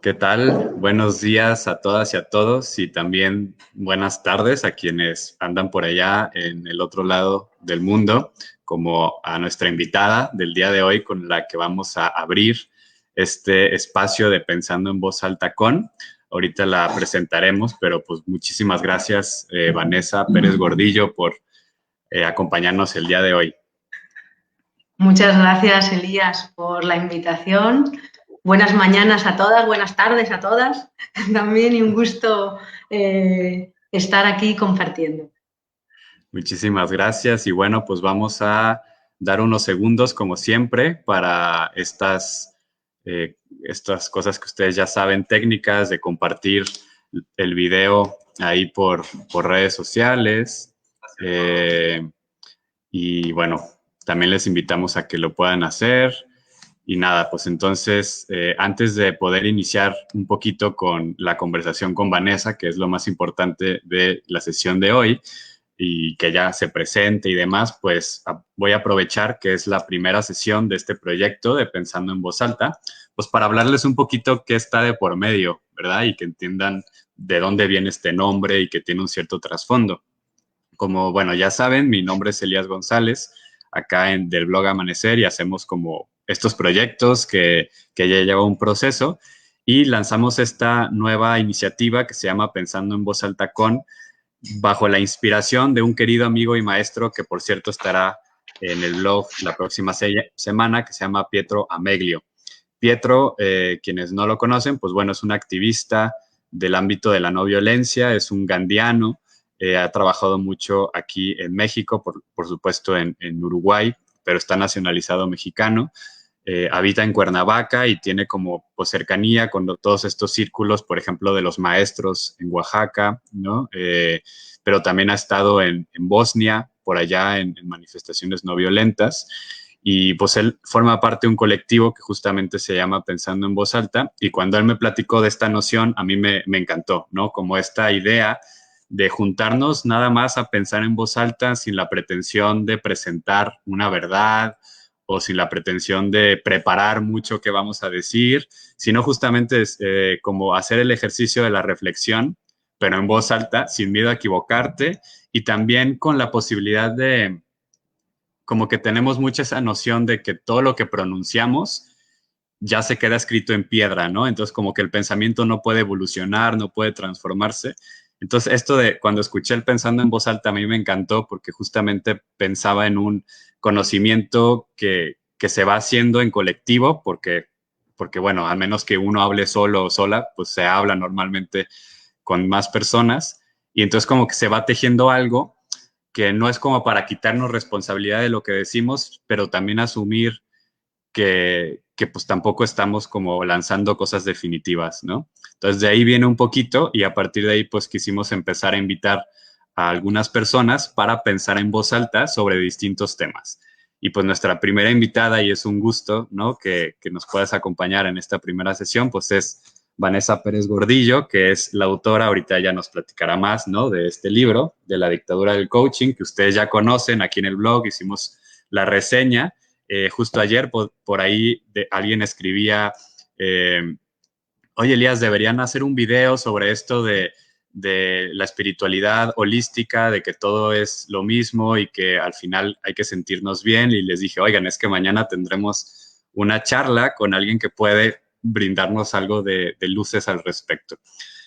¿Qué tal? Buenos días a todas y a todos y también buenas tardes a quienes andan por allá en el otro lado del mundo, como a nuestra invitada del día de hoy con la que vamos a abrir este espacio de Pensando en Voz Alta con. Ahorita la presentaremos, pero pues muchísimas gracias, Vanessa Pérez Gordillo, por acompañarnos el día de hoy. Muchas gracias, Elías, por la invitación. Buenas mañanas a todas, buenas tardes a todas también y un gusto estar aquí compartiendo. Muchísimas gracias y bueno, pues vamos a dar unos segundos como siempre para estas cosas que ustedes ya saben, técnicas de compartir el video ahí por redes sociales. Y bueno, también les invitamos a que lo puedan hacer. Y nada, pues entonces, antes de poder iniciar un poquito con la conversación con Vanessa, que es lo más importante de la sesión de hoy, y que ya se presente y demás, pues voy a aprovechar que es la primera sesión de este proyecto de Pensando en Voz Alta, pues para hablarles un poquito qué está de por medio, ¿verdad? Y que entiendan de dónde viene este nombre y que tiene un cierto trasfondo. Como, bueno, ya saben, mi nombre es Elías González, acá del blog Amanecer, y hacemos como estos proyectos que ya lleva un proceso, y lanzamos esta nueva iniciativa que se llama Pensando en Voz Alta con, bajo la inspiración de un querido amigo y maestro que, por cierto, estará en el blog la próxima semana, que se llama Pietro Ameglio. Pietro, quienes no lo conocen, pues bueno, es un activista del ámbito de la no violencia, es un gandiano, ha trabajado mucho aquí en México, por supuesto en Uruguay, pero está nacionalizado mexicano. Habita en Cuernavaca y tiene como pues, cercanía con todos estos círculos, por ejemplo, de los maestros en Oaxaca, ¿no? Pero también ha estado en Bosnia, por allá en manifestaciones no violentas. Y pues él forma parte de un colectivo que justamente se llama Pensando en Voz Alta. Y cuando él me platicó de esta noción, a mí me encantó, ¿no? Como esta idea de juntarnos nada más a pensar en voz alta sin la pretensión de presentar una verdad o sin la pretensión de preparar mucho que vamos a decir, sino justamente como hacer el ejercicio de la reflexión, pero en voz alta, sin miedo a equivocarte y también con la posibilidad de, como que tenemos mucha esa noción de que todo lo que pronunciamos ya se queda escrito en piedra, ¿no? Entonces como que el pensamiento no puede evolucionar, no puede transformarse. Entonces esto de cuando escuché el Pensando en Voz Alta a mí me encantó porque justamente pensaba en un conocimiento que se va haciendo en colectivo porque bueno, al menos que uno hable solo o sola, pues se habla normalmente con más personas y entonces como que se va tejiendo algo que no es como para quitarnos responsabilidad de lo que decimos, pero también asumir que pues tampoco estamos como lanzando cosas definitivas, ¿no? Entonces de ahí viene un poquito y a partir de ahí pues quisimos empezar a invitar a algunas personas para pensar en voz alta sobre distintos temas. Y pues nuestra primera invitada, y es un gusto, ¿no? Que nos puedas acompañar en esta primera sesión, pues es Vanessa Pérez Gordillo, que es la autora, ahorita ya nos platicará más, ¿no? De este libro, de la dictadura del coaching, que ustedes ya conocen, aquí en el blog hicimos la reseña. Justo ayer por ahí alguien escribía, oye Elías, deberían hacer un video sobre esto de la espiritualidad holística, de que todo es lo mismo y que al final hay que sentirnos bien. Y les dije, oigan, es que mañana tendremos una charla con alguien que puede brindarnos algo de luces al respecto.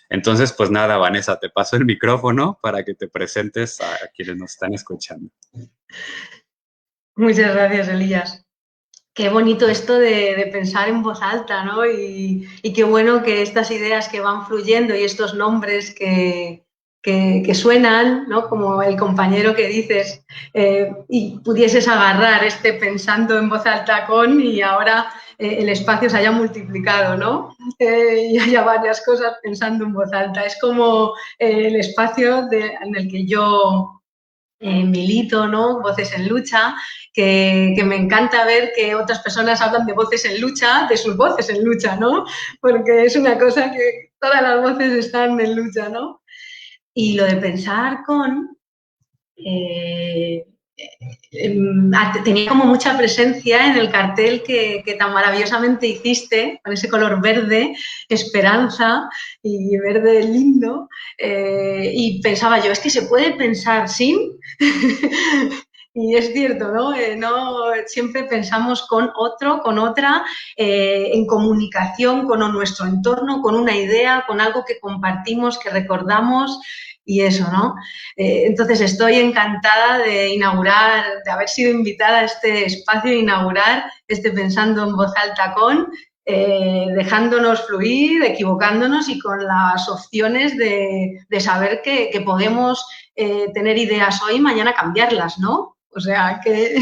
Entonces, pues nada, Vanessa, te paso el micrófono para que te presentes a quienes nos están escuchando. Muchas gracias, Elías. Qué bonito esto de pensar en voz alta, ¿no? Y qué bueno que estas ideas que van fluyendo y estos nombres que suenan, ¿no? Como el compañero que dices, y pudieses agarrar este pensando en voz alta con y ahora el espacio se haya multiplicado, ¿no? Y haya varias cosas pensando en voz alta. Es como el espacio en el que yo milito, ¿no? Voces en lucha, que me encanta ver que otras personas hablan de voces en lucha, de sus voces en lucha, ¿no? Porque es una cosa que todas las voces están en lucha, ¿no? Y lo de pensar con tenía como mucha presencia en el cartel que tan maravillosamente hiciste, con ese color verde, esperanza y verde lindo, y pensaba yo, es que se puede pensar sin... Y es cierto, ¿no? No siempre pensamos con otro, con otra, en comunicación con nuestro entorno, con una idea, con algo que compartimos, que recordamos y eso, ¿no? Entonces estoy encantada de inaugurar, de haber sido invitada a este espacio, inaugurar este Pensando en Voz Alta con, dejándonos fluir, equivocándonos y con las opciones de saber que podemos tener ideas hoy y mañana cambiarlas, ¿no? O sea que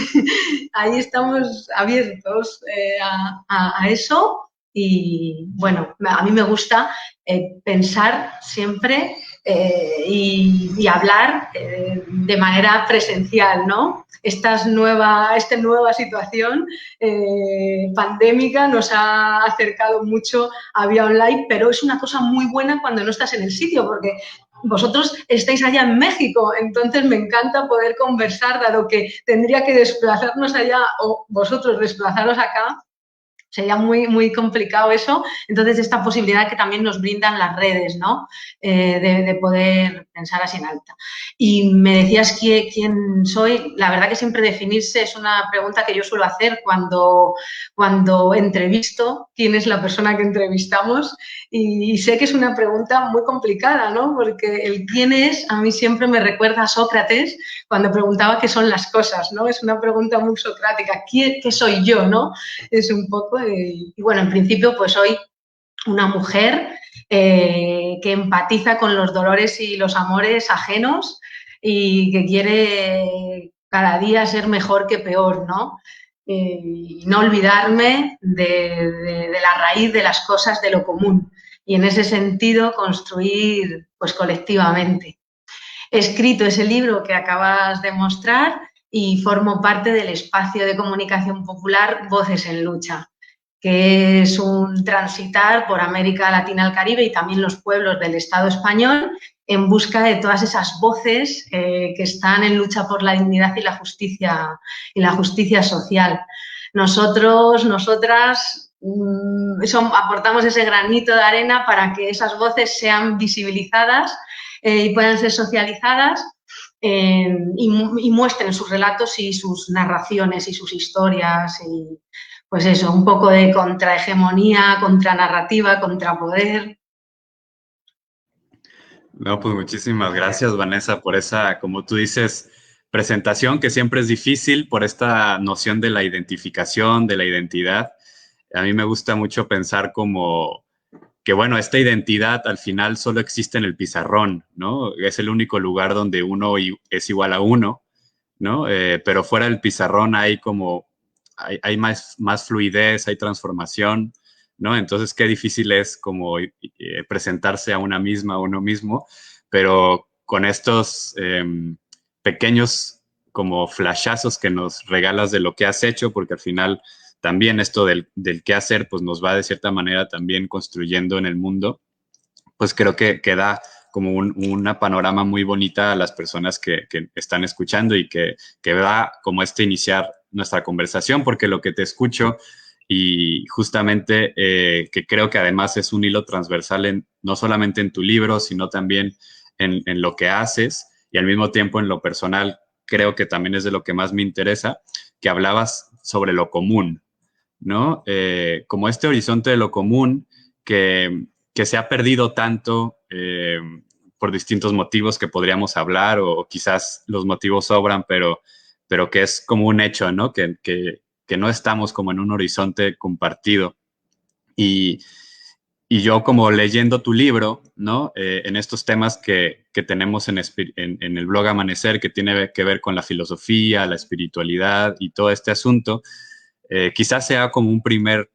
ahí estamos abiertos a eso y bueno, a mí me gusta pensar siempre y hablar de manera presencial, ¿no? Esta nueva situación pandémica nos ha acercado mucho a vía online, pero es una cosa muy buena cuando no estás en el sitio, porque vosotros estáis allá en México, entonces me encanta poder conversar, dado que tendría que desplazarnos allá o vosotros desplazaros acá, sería muy, muy complicado eso. Entonces, esta posibilidad que también nos brindan las redes, ¿no? De poder pensar así en alta. Y me decías quién soy. La verdad que siempre definirse es una pregunta que yo suelo hacer cuando entrevisto quién es la persona que entrevistamos. Y sé que es una pregunta muy complicada, ¿no? Porque el quién es a mí siempre me recuerda a Sócrates cuando preguntaba qué son las cosas, ¿no? Es una pregunta muy socrática. ¿Qué soy yo, no? Es un poco, y bueno, en principio pues soy una mujer que empatiza con los dolores y los amores ajenos y que quiere cada día ser mejor que peor, ¿no? Y no olvidarme de la raíz de las cosas, de lo común. Y en ese sentido construir pues colectivamente. He escrito ese libro que acabas de mostrar y formo parte del espacio de comunicación popular Voces en Lucha, que es un transitar por América Latina al Caribe y también los pueblos del Estado español en busca de todas esas voces que están en lucha por la dignidad y la justicia social. Nosotros, nosotras, aportamos ese granito de arena para que esas voces sean visibilizadas y puedan ser socializadas y muestren sus relatos y sus narraciones y sus historias y pues eso, un poco de contrahegemonía, contranarrativa, contrapoder. No, pues muchísimas gracias, Vanessa, por esa, como tú dices, presentación que siempre es difícil por esta noción de la identificación, de la identidad. A mí me gusta mucho pensar como que, bueno, esta identidad al final solo existe en el pizarrón, ¿no? Es el único lugar donde uno es igual a uno, ¿no? Pero fuera del pizarrón hay como, hay más fluidez, hay transformación, ¿no? Entonces, qué difícil es como presentarse a una misma, a uno mismo, pero con estos pequeños como flashazos que nos regalas de lo que has hecho, porque al final también esto del qué hacer, pues nos va de cierta manera también construyendo en el mundo, pues creo que da como una panorama muy bonita a las personas que están escuchando y que da como iniciar nuestra conversación, porque lo que te escucho y justamente que creo que además es un hilo transversal no solamente en tu libro, sino también en lo que haces y al mismo tiempo en lo personal, creo que también es de lo que más me interesa, que hablabas sobre lo común, ¿no? Como este horizonte de lo común que se ha perdido tanto por distintos motivos que podríamos hablar o quizás los motivos sobran, pero que es como un hecho, ¿no? Que no estamos como en un horizonte compartido. Y, y yo como leyendo tu libro, ¿no? En estos temas que tenemos en el blog Amanecer, que tiene que ver con la filosofía, la espiritualidad y todo este asunto, quizás sea como un primer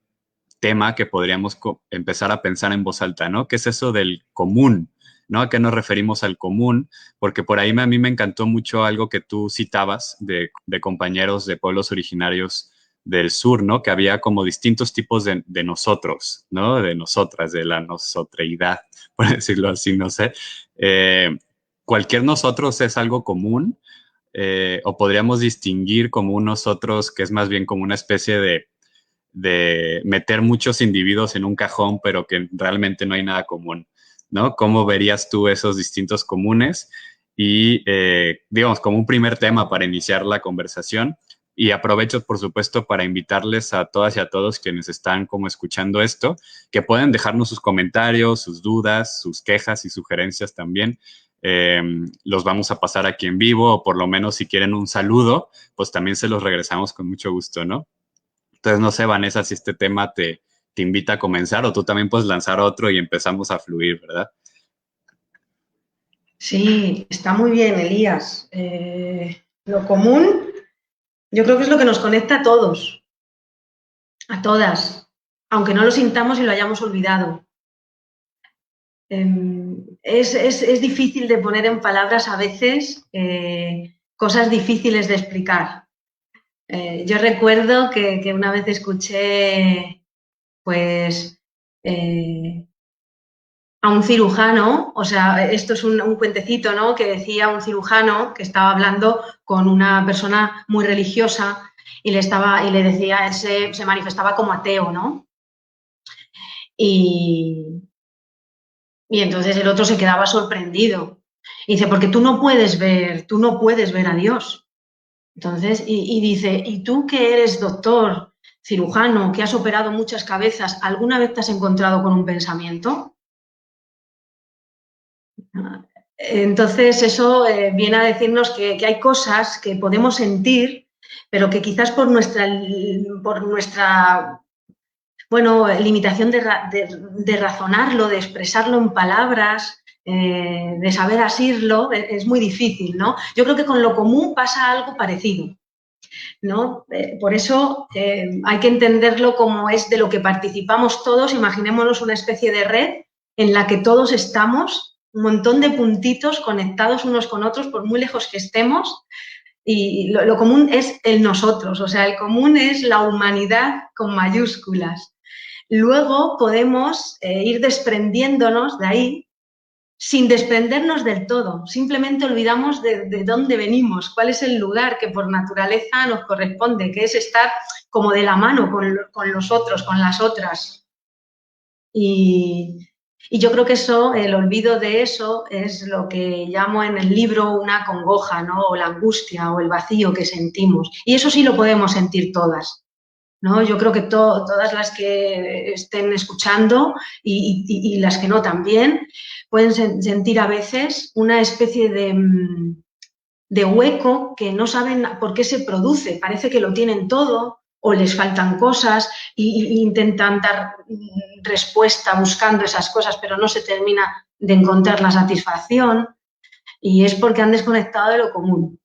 tema que podríamos empezar a pensar en voz alta, ¿no? ¿Qué es eso del común? ¿No? ¿A qué nos referimos al común? Porque por ahí a mí me encantó mucho algo que tú citabas de compañeros de pueblos originarios del sur, ¿no? Que había como distintos tipos de nosotros, ¿no? De nosotras, de la nosotreidad, por decirlo así, no sé. Cualquier nosotros es algo común, o podríamos distinguir como un nosotros que es más bien como una especie de meter muchos individuos en un cajón, pero que realmente no hay nada común, ¿no? ¿Cómo verías tú esos distintos comunes? Y, digamos, como un primer tema para iniciar la conversación. Y aprovecho, por supuesto, para invitarles a todas y a todos quienes están como escuchando esto, que pueden dejarnos sus comentarios, sus dudas, sus quejas y sugerencias también. Los vamos a pasar aquí en vivo, o por lo menos si quieren un saludo, pues también se los regresamos con mucho gusto, ¿no? Entonces, no sé, Vanessa, si este tema te invita a comenzar o tú también puedes lanzar otro y empezamos a fluir, ¿verdad? Sí, está muy bien, Elías. Lo común, yo creo que es lo que nos conecta a todos, a todas, aunque no lo sintamos y lo hayamos olvidado. Es difícil de poner en palabras a veces, cosas difíciles de explicar. Yo recuerdo que una vez escuché, pues, a un cirujano, o sea, esto es un cuentecito, ¿no? Que decía un cirujano que estaba hablando con una persona muy religiosa y le decía, él se manifestaba como ateo, ¿no? Y, y entonces el otro se quedaba sorprendido. Y dice, porque tú no puedes ver a Dios. Entonces, y dice, ¿y tú que eres doctor, cirujano, que has operado muchas cabezas, alguna vez te has encontrado con un pensamiento? Entonces, eso viene a decirnos que hay cosas que podemos sentir, pero que quizás por nuestra bueno, limitación de razonarlo, de expresarlo en palabras, de saber asirlo, es muy difícil, ¿no? Yo creo que con lo común pasa algo parecido, ¿no? Por eso hay que entenderlo como es de lo que participamos todos. Imaginémonos una especie de red en la que todos estamos, un montón de puntitos conectados unos con otros, por muy lejos que estemos, y lo común es el nosotros, o sea, el común es la humanidad con mayúsculas. Luego podemos ir desprendiéndonos de ahí sin desprendernos del todo. Simplemente olvidamos de dónde venimos, cuál es el lugar que por naturaleza nos corresponde, que es estar como de la mano con los otros, con las otras. Y yo creo que eso, el olvido de eso, es lo que llamo en el libro una congoja, ¿no? O la angustia o el vacío que sentimos. Y eso sí lo podemos sentir todas, ¿no? Yo creo que todas las que estén escuchando y las que no también pueden sentir a veces una especie de hueco que no saben por qué se produce. Parece que lo tienen todo o les faltan cosas e intentan dar respuesta buscando esas cosas, pero no se termina de encontrar la satisfacción y es porque han desconectado de lo común.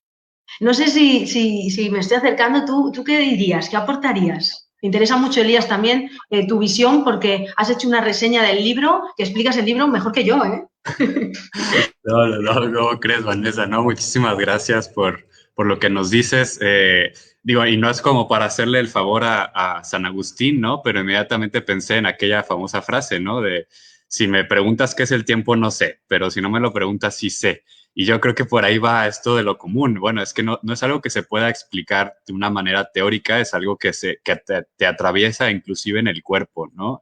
No sé si me estoy acercando, ¿tú qué dirías? ¿Qué aportarías? Me interesa mucho, Elías, también tu visión, porque has hecho una reseña del libro, que explicas el libro mejor que yo, ¿eh? ¿Cómo crees, Vanessa? No, muchísimas gracias por lo que nos dices. Digo, y no es como para hacerle el favor a San Agustín, ¿no? Pero inmediatamente pensé en aquella famosa frase, ¿no? De, si me preguntas qué es el tiempo, no sé, pero si no me lo preguntas, sí sé. Y yo creo que por ahí va esto de lo común. Bueno, es que no es algo que se pueda explicar de una manera teórica, es algo que te atraviesa inclusive en el cuerpo, ¿no?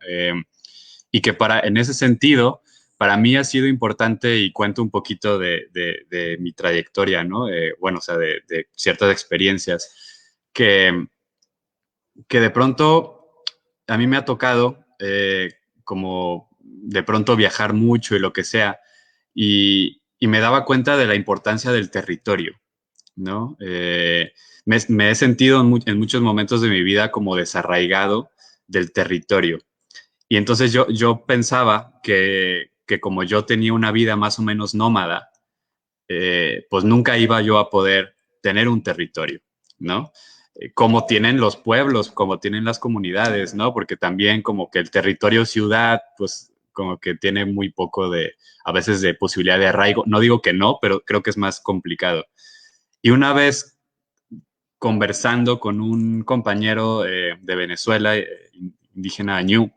Y que en ese sentido, para mí ha sido importante y cuento un poquito de mi trayectoria, ¿no? Bueno, o sea, de ciertas experiencias que de pronto a mí me ha tocado como de pronto viajar mucho y lo que sea, y me daba cuenta de la importancia del territorio, ¿no? Me he sentido en muchos momentos de mi vida como desarraigado del territorio. Y entonces yo pensaba que como yo tenía una vida más o menos nómada, pues nunca iba yo a poder tener un territorio, ¿no? Como tienen los pueblos, como tienen las comunidades, ¿no? Porque también como que el territorio ciudad, pues como que tiene muy poco a veces de posibilidad de arraigo. No digo que no, pero creo que es más complicado. Y una vez conversando con un compañero de Venezuela, indígena Ñu,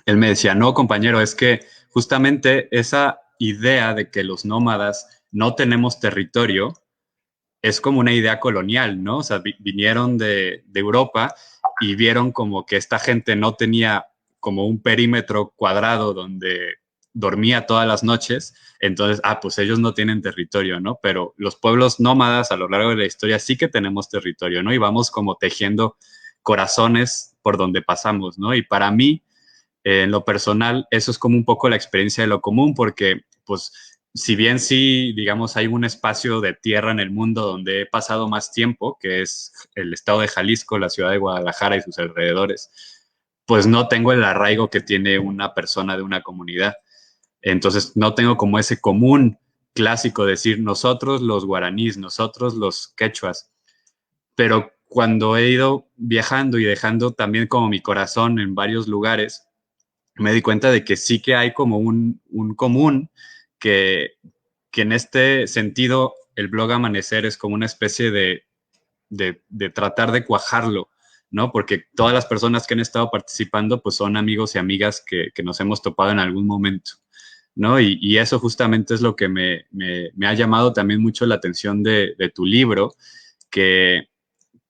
él me decía, no, compañero, es que justamente esa idea de que los nómadas no tenemos territorio es como una idea colonial, ¿no? O sea, vinieron de Europa y vieron como que esta gente no tenía como un perímetro cuadrado donde dormía todas las noches, entonces, pues ellos no tienen territorio, ¿no? Pero los pueblos nómadas a lo largo de la historia sí que tenemos territorio, ¿no? Y vamos como tejiendo corazones por donde pasamos, ¿no? Y para mí, en lo personal, eso es como un poco la experiencia de lo común, porque pues si bien sí, digamos, hay un espacio de tierra en el mundo donde he pasado más tiempo, que es el estado de Jalisco, la ciudad de Guadalajara y sus alrededores, pues no tengo el arraigo que tiene una persona de una comunidad. Entonces no tengo como ese común clásico de decir nosotros los guaraníes, nosotros los quechuas, pero cuando he ido viajando y dejando también como mi corazón en varios lugares, me di cuenta de que sí que hay como un común que, que en este sentido el blog Amanecer es como una especie de tratar de cuajarlo, ¿no? Porque todas las personas que han estado participando pues son amigos y amigas que nos hemos topado en algún momento, ¿no? Y eso justamente es lo que me ha llamado también mucho la atención de tu libro, que,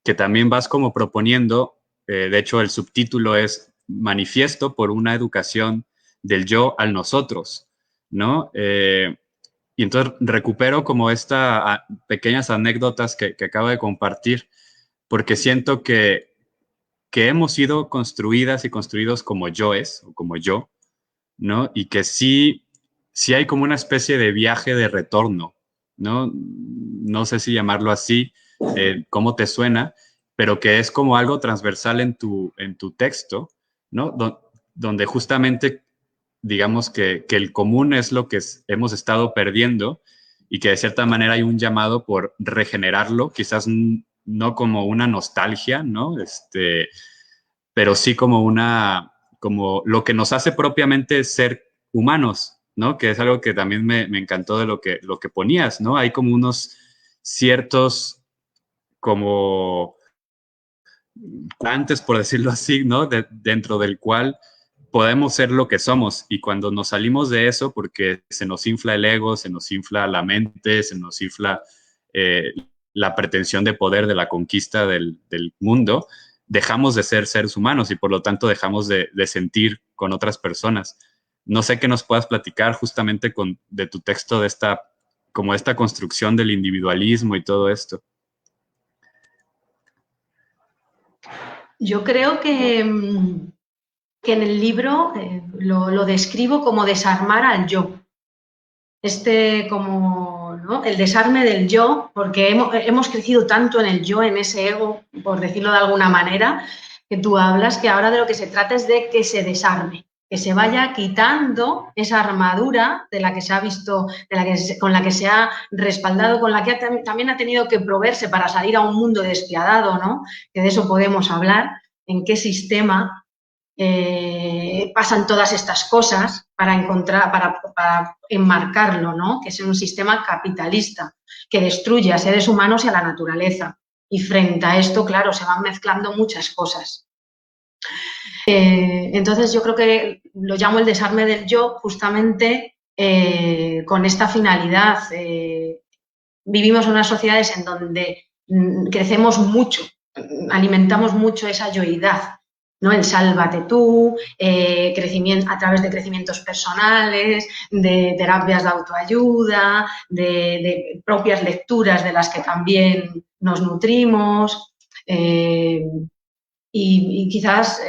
que también vas como proponiendo, de hecho el subtítulo es Manifiesto por una educación del yo al nosotros, ¿no? Y entonces recupero como estas pequeñas anécdotas que acabo de compartir, porque siento que hemos sido construidas y construidos como yoes, o como yo, ¿no? Y que sí hay como una especie de viaje de retorno, ¿no? No sé si llamarlo así, cómo te suena, pero que es como algo transversal en tu texto, ¿no? Donde justamente digamos que el común es lo que hemos estado perdiendo y que de cierta manera hay un llamado por regenerarlo, quizás no como una nostalgia, ¿no? Pero sí como como lo que nos hace propiamente ser humanos, ¿no? Que es algo que también me encantó de lo que ponías, ¿no? Hay como unos ciertos como antes, por decirlo así, ¿no? Dentro del cual podemos ser lo que somos y cuando nos salimos de eso, porque se nos infla el ego, se nos infla la mente, se nos infla eh, la pretensión de poder de la conquista del mundo, dejamos de ser seres humanos y por lo tanto dejamos de sentir con otras personas. No sé qué nos puedas platicar justamente de tu texto de como esta construcción del individualismo y todo esto. Yo creo que en el libro lo describo como desarmar al yo. Como, ¿no? El desarme del yo, porque hemos crecido tanto en el yo, en ese ego, por decirlo de alguna manera, que tú hablas, que ahora de lo que se trata es de que se desarme, que se vaya quitando esa armadura de la que se ha visto, con la que se ha respaldado, con la que también ha tenido que proveerse para salir a un mundo despiadado, ¿no? Que de eso podemos hablar, en qué sistema pasan todas estas cosas para enmarcarlo, ¿no? Que es un sistema capitalista que destruye a seres humanos y a la naturaleza. Y frente a esto, claro, se van mezclando muchas cosas. Entonces yo creo que lo llamo el desarme del yo justamente con esta finalidad. Vivimos en unas sociedades en donde crecemos mucho, alimentamos mucho esa yoidad, ¿no? El sálvate tú, crecimiento, a través de crecimientos personales, de terapias de autoayuda, de propias lecturas de las que también nos nutrimos. Y quizás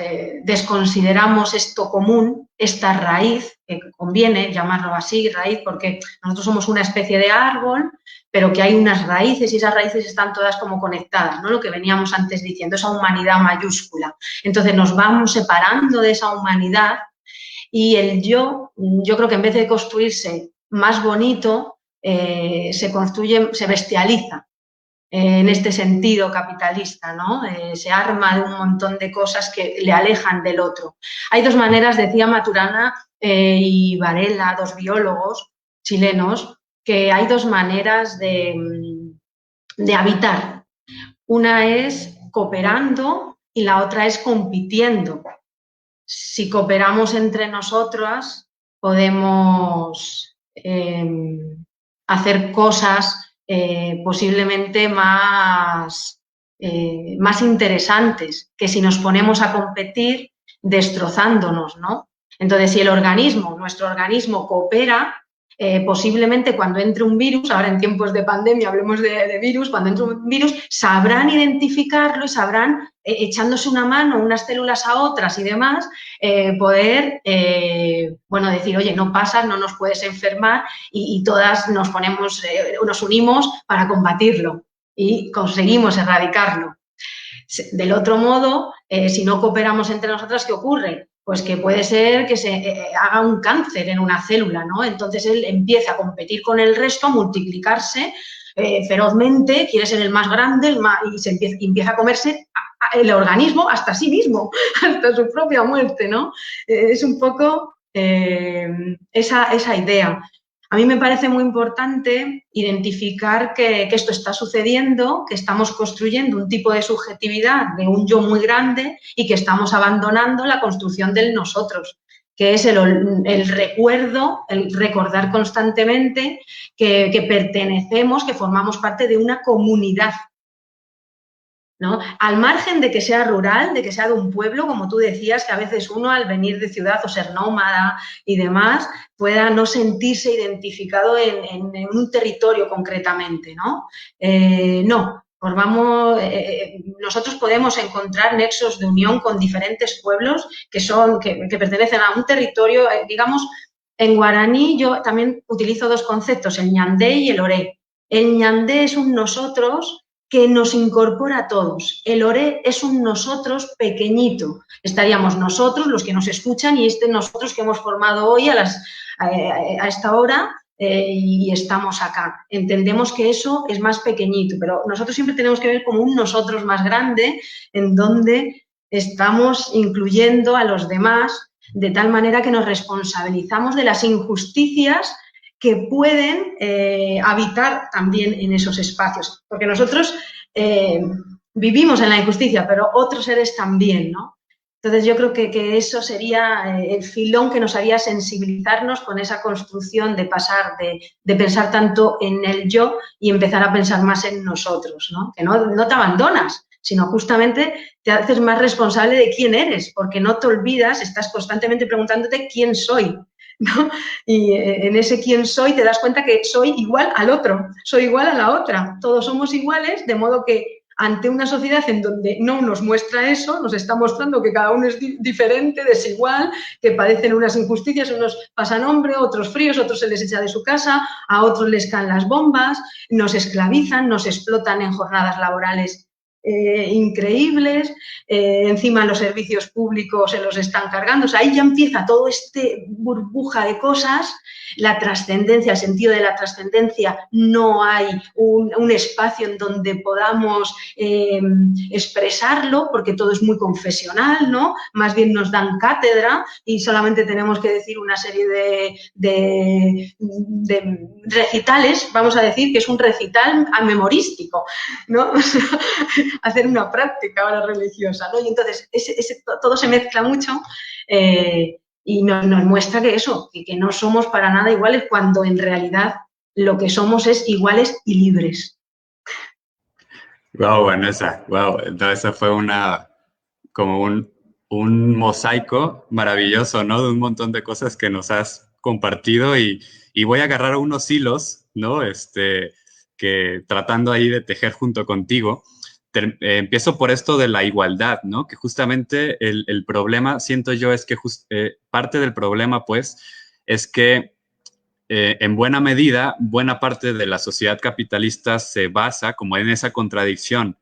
desconsideramos esto común, esta raíz, que conviene llamarlo así, raíz, porque nosotros somos una especie de árbol, pero que hay unas raíces y esas raíces están todas como conectadas, ¿no? Lo que veníamos antes diciendo, esa humanidad mayúscula. Entonces nos vamos separando de esa humanidad y el yo creo que en vez de construirse más bonito, se construye, se bestializa en este sentido capitalista, ¿no? Se arma de un montón de cosas que le alejan del otro. Hay dos maneras, decía Maturana y Varela, dos biólogos chilenos, que hay dos maneras de habitar. Una es cooperando y la otra es compitiendo. Si cooperamos entre nosotras, podemos hacer cosas posiblemente más interesantes que si nos ponemos a competir destrozándonos, ¿no? Entonces, si nuestro organismo coopera, posiblemente cuando entre un virus, ahora en tiempos de pandemia hablemos de virus, cuando entre un virus sabrán identificarlo y sabrán, echándose una mano unas células a otras y demás, poder, bueno, decir, oye, no pasas, no nos puedes enfermar y todas nos unimos para combatirlo y conseguimos erradicarlo. Del otro modo, si no cooperamos entre nosotras, ¿qué ocurre? Pues que puede ser que se haga un cáncer en una célula, ¿no? Entonces él empieza a competir con el resto, a multiplicarse ferozmente, quiere ser el más grande y empieza a comerse el organismo hasta sí mismo, hasta su propia muerte, ¿no? Es un poco esa idea. A mí me parece muy importante identificar que esto está sucediendo, que estamos construyendo un tipo de subjetividad de un yo muy grande y que estamos abandonando la construcción del nosotros, que es el recuerdo, el recordar constantemente que pertenecemos, que formamos parte de una comunidad, ¿no? Al margen de que sea rural, de que sea de un pueblo, como tú decías, que a veces uno al venir de ciudad o ser nómada y demás, pueda no sentirse identificado en un territorio concretamente, ¿no? No, nosotros podemos encontrar nexos de unión con diferentes pueblos que pertenecen a un territorio, digamos, en guaraní yo también utilizo dos conceptos, el ñandé y el oré. El ñandé es un nosotros que nos incorpora a todos. El oré es un nosotros pequeñito. Estaríamos nosotros, los que nos escuchan, y nosotros que hemos formado hoy a esta hora y estamos acá. Entendemos que eso es más pequeñito, pero nosotros siempre tenemos que ver como un nosotros más grande en donde estamos incluyendo a los demás de tal manera que nos responsabilizamos de las injusticias que pueden habitar también en esos espacios. Porque nosotros vivimos en la injusticia, pero otros seres también, ¿no? Entonces yo creo que eso sería el filón que nos haría sensibilizarnos con esa construcción de pasar de pensar tanto en el yo y empezar a pensar más en nosotros, ¿no? Que no te abandonas, sino justamente te haces más responsable de quién eres, porque no te olvidas, estás constantemente preguntándote quién soy, ¿no? Y en ese quién soy te das cuenta que soy igual al otro, soy igual a la otra, todos somos iguales, de modo que ante una sociedad en donde no nos muestra eso, nos está mostrando que cada uno es diferente, desigual, que padecen unas injusticias, unos pasan hambre, otros fríos, otros se les echa de su casa, a otros les caen las bombas, nos esclavizan, nos explotan en jornadas laborales increíbles, encima los servicios públicos se los están cargando, o sea, ahí ya empieza todo este burbuja de cosas, la trascendencia, el sentido de la trascendencia, no hay un espacio en donde podamos expresarlo, porque todo es muy confesional, ¿no? Más bien nos dan cátedra y solamente tenemos que decir una serie de recitales, vamos a decir que es un recital memorístico, ¿no? Hacer una práctica ahora religiosa, ¿no? Y entonces todo se mezcla mucho y nos muestra que eso, que no somos para nada iguales cuando en realidad lo que somos es iguales y libres. Wow, Vanessa, wow. Entonces, esa fue como un mosaico maravilloso, ¿no? De un montón de cosas que nos has compartido y voy a agarrar unos hilos, ¿no? Que tratando ahí de tejer junto contigo. Empiezo por esto de la igualdad, ¿no? Que justamente el problema, siento yo, es que parte del problema, pues, es que en buena medida, buena parte de la sociedad capitalista se basa como en esa contradicción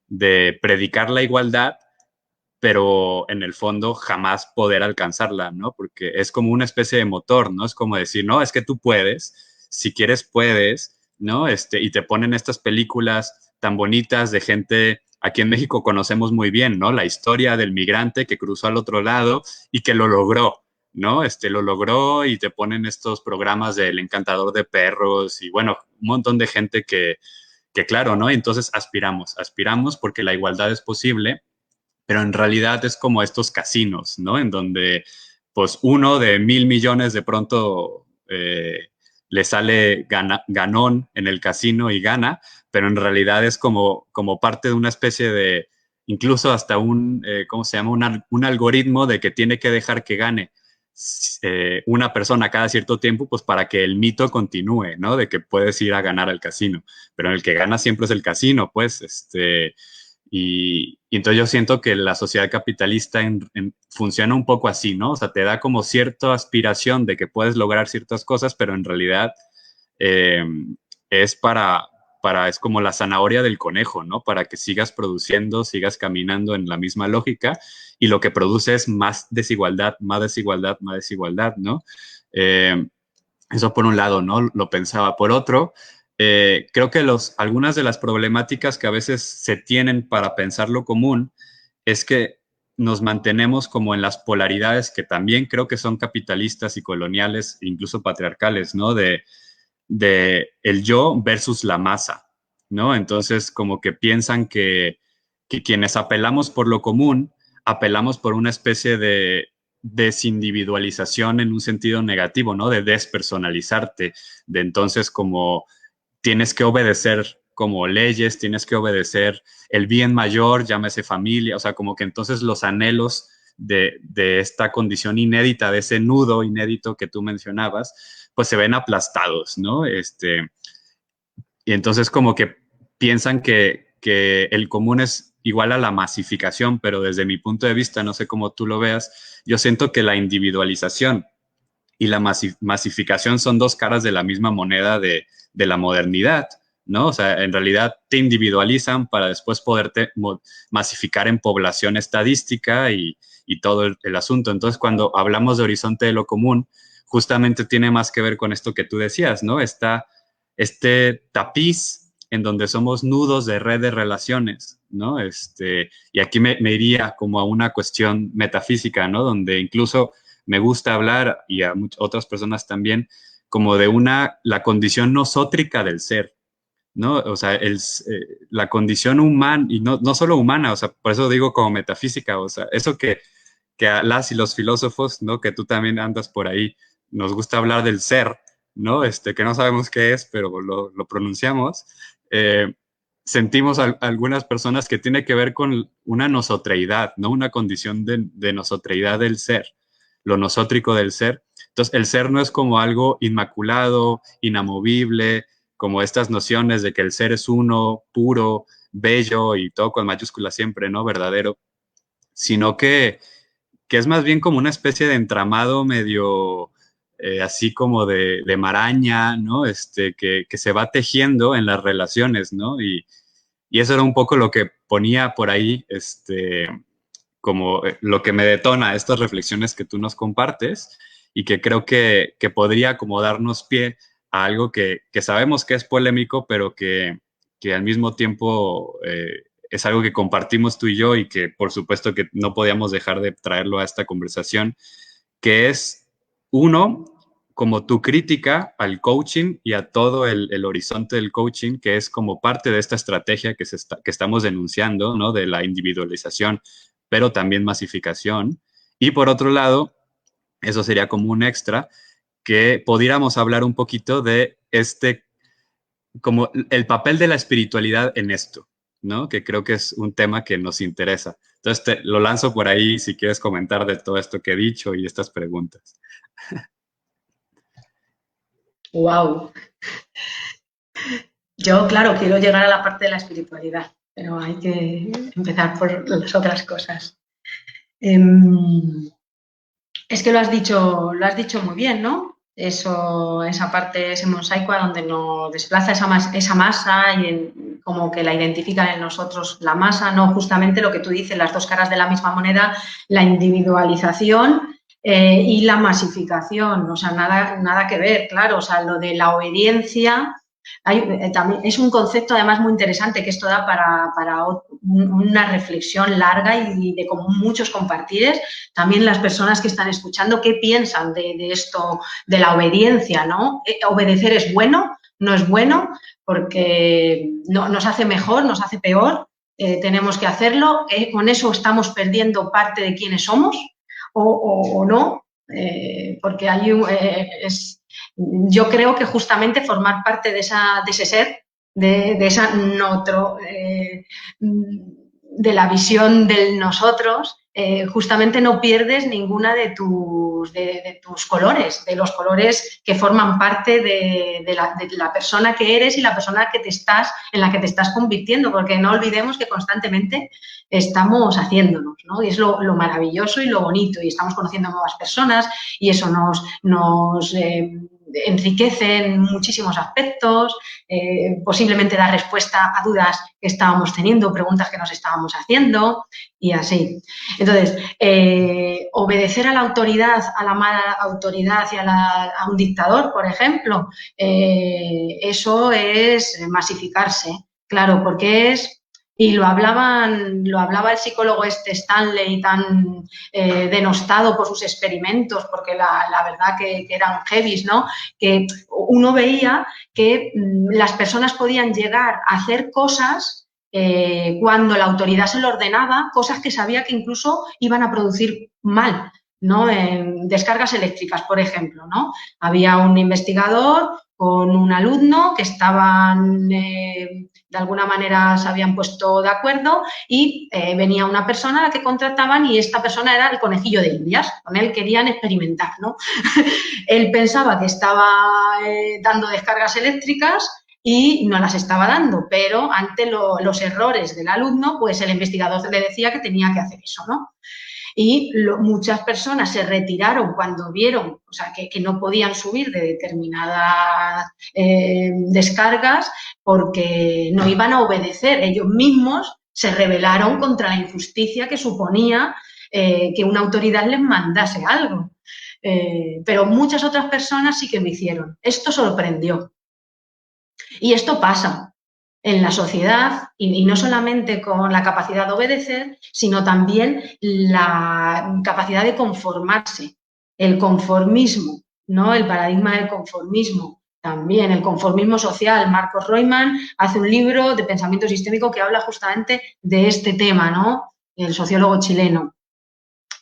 de predicar la igualdad, pero en el fondo jamás poder alcanzarla, ¿no? Porque es como una especie de motor, ¿no? Es como decir, no, es que tú puedes, si quieres puedes, ¿no? Y te ponen estas películas tan bonitas de gente, aquí en México conocemos muy bien, ¿no? La historia del migrante que cruzó al otro lado y que lo logró, ¿no? Lo logró y te ponen estos programas del encantador de perros y bueno, un montón de gente que claro, ¿no? Entonces aspiramos porque la igualdad es posible, pero en realidad es como estos casinos, ¿no? En donde pues uno de 1.000 millones de pronto le sale ganón en el casino y gana, pero en realidad es como parte de una especie de, incluso hasta ¿cómo se llama? Un algoritmo de que tiene que dejar que gane una persona cada cierto tiempo, pues para que el mito continúe, ¿no? De que puedes ir a ganar al casino, pero el que gana siempre es el casino, pues, y entonces yo siento que la sociedad capitalista funciona un poco así, ¿no? O sea, te da como cierta aspiración de que puedes lograr ciertas cosas, pero en realidad eh, es es como la zanahoria del conejo, ¿no? Para que sigas produciendo, sigas caminando en la misma lógica y lo que produce es más desigualdad, más desigualdad, más desigualdad, ¿no? Eh, Eso por un lado, ¿no? Lo pensaba. Por otro, creo que algunas de las problemáticas que a veces se tienen para pensar lo común es que nos mantenemos como en las polaridades que también creo que son capitalistas y coloniales, incluso patriarcales, ¿no? De el yo versus la masa, ¿no? Entonces, como que piensan que quienes apelamos por lo común, apelamos por una especie de desindividualización en un sentido negativo, ¿no? De despersonalizarte, de entonces como tienes que obedecer como leyes, tienes que obedecer el bien mayor, llámese familia, o sea, como que entonces los anhelos de esta condición inédita, de ese nudo inédito que tú mencionabas, pues se ven aplastados, ¿no? Y entonces como que piensan que el común es igual a la masificación, pero desde mi punto de vista, no sé cómo tú lo veas, yo siento que la individualización y la masificación son dos caras de la misma moneda de la modernidad, ¿no? O sea, en realidad te individualizan para después poderte masificar en población estadística y todo el asunto. Entonces, cuando hablamos de horizonte de lo común, justamente tiene más que ver con esto que tú decías, ¿no? Este tapiz en donde somos nudos de red de relaciones, ¿no? Y aquí me iría como a una cuestión metafísica, ¿no? Donde incluso me gusta hablar, y a otras personas también, como de la condición nosótrica del ser, ¿no? O sea, la condición humana, y no solo humana, o sea, por eso digo como metafísica, o sea, eso que a las y los filósofos, ¿no? Que tú también andas por ahí, nos gusta hablar del ser, ¿no? Que no sabemos qué es, pero lo pronunciamos. Eh, Sentimos algunas personas que tiene que ver con una nosotreidad, ¿no? Una condición de nosotreidad del ser, lo nosótrico del ser. Entonces, el ser no es como algo inmaculado, inamovible, como estas nociones de que el ser es uno, puro, bello y todo con mayúsculas siempre, ¿no? Verdadero, sino que es más bien como una especie de entramado medio así como de maraña, ¿no? Que se va tejiendo en las relaciones, ¿no? Y eso era un poco lo que ponía por ahí, como lo que me detona estas reflexiones que tú nos compartes y que creo que podría como darnos pie a algo que sabemos que es polémico, pero que al mismo tiempo es algo que compartimos tú y yo y que por supuesto que no podíamos dejar de traerlo a esta conversación, que es uno, como tu crítica al coaching y a todo el horizonte del coaching, que es como parte de esta estrategia que estamos denunciando, ¿no? De la individualización, pero también masificación. Y por otro lado, eso sería como un extra, que pudiéramos hablar un poquito de como el papel de la espiritualidad en esto, ¿no? Que creo que es un tema que nos interesa. Entonces, lo lanzo por ahí si quieres comentar de todo esto que he dicho y estas preguntas. Wow. Yo, claro, quiero llegar a la parte de la espiritualidad, pero hay que empezar por las otras cosas. Es que lo has dicho muy bien, ¿no? Eso, esa parte, ese mosaico a donde nos desplaza esa masa y como que la identifican en nosotros la masa, no justamente lo que tú dices, las dos caras de la misma moneda, la individualización y la masificación, o sea, nada que ver, claro, o sea, lo de la obediencia. También es un concepto además muy interesante que esto da para una reflexión larga y de como muchos compartires. También las personas que están escuchando, ¿qué piensan de esto, de la obediencia, ¿no? ¿Obedecer es bueno? ¿No es bueno? Porque no, nos hace mejor, nos hace peor. Tenemos que hacerlo. ¿Con eso estamos perdiendo parte de quienes somos o no? Porque hay yo creo que justamente formar parte de ese ser, de esa notro, de la visión del nosotros, justamente no pierdes ninguna de tus colores, de los colores que forman parte de la persona que eres y la persona en la que te estás convirtiendo, porque no olvidemos que constantemente estamos haciéndonos, ¿no? Y es lo maravilloso y lo bonito, y estamos conociendo nuevas personas y eso nos enriquece en muchísimos aspectos, posiblemente da respuesta a dudas que estábamos teniendo, preguntas que nos estábamos haciendo y así. Entonces, obedecer a la autoridad, a la mala autoridad y a un dictador, por ejemplo, eso es masificarse, claro, porque y lo hablaba el psicólogo Stanley, tan denostado por sus experimentos, porque la verdad que eran heavies, ¿no? Que uno veía que las personas podían llegar a hacer cosas cuando la autoridad se lo ordenaba, cosas que sabía que incluso iban a producir mal, ¿no? En descargas eléctricas, por ejemplo, ¿no? Había un investigador con un alumno que estaban, de alguna manera se habían puesto de acuerdo y venía una persona a la que contrataban y esta persona era el conejillo de Indias, con él querían experimentar, ¿no? Él pensaba que estaba dando descargas eléctricas y no las estaba dando, pero ante los errores del alumno, pues el investigador le decía que tenía que hacer eso, ¿no? Y muchas personas se retiraron cuando vieron, o sea, que no podían subir de determinadas descargas porque no iban a obedecer. Ellos mismos se rebelaron contra la injusticia que suponía que una autoridad les mandase algo. Pero muchas otras personas sí que lo hicieron. Esto sorprendió. Y esto pasa en la sociedad y no solamente con la capacidad de obedecer, sino también la capacidad de conformarse, el conformismo, ¿no? El paradigma del conformismo. También el conformismo social. Marcos Reutemann hace un libro de pensamiento sistémico que habla justamente de este tema, ¿no? El sociólogo chileno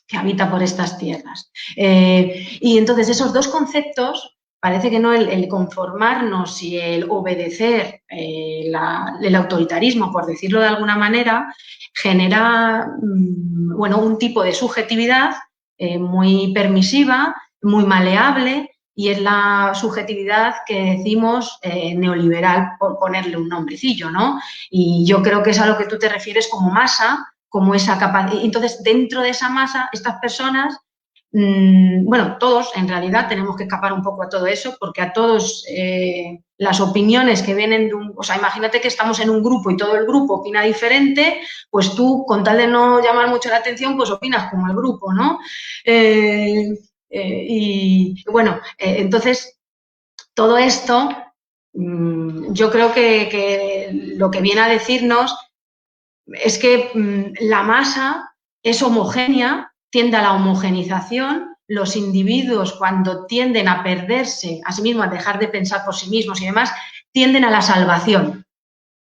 que habita por estas tierras. Y entonces esos dos conceptos, parece que no, el conformarnos y el obedecer, el autoritarismo, por decirlo de alguna manera, genera bueno, un tipo de subjetividad muy permisiva, muy maleable, y es la subjetividad que decimos neoliberal, por ponerle un nombrecillo, ¿no? Y yo creo que es a lo que tú te refieres como masa, como esa capacidad. Entonces, dentro de esa masa, estas personas, bueno, todos en realidad tenemos que escapar un poco a todo eso, porque a todos las opiniones que vienen de o sea, imagínate que estamos en un grupo y todo el grupo opina diferente, pues tú, con tal de no llamar mucho la atención, pues opinas como el grupo, ¿no? Y bueno, entonces, todo esto, yo creo que lo que viene a decirnos es que la masa es homogénea, tiende a la homogenización. Los individuos, cuando tienden a perderse a sí mismos, a dejar de pensar por sí mismos y demás, tienden a la salvación.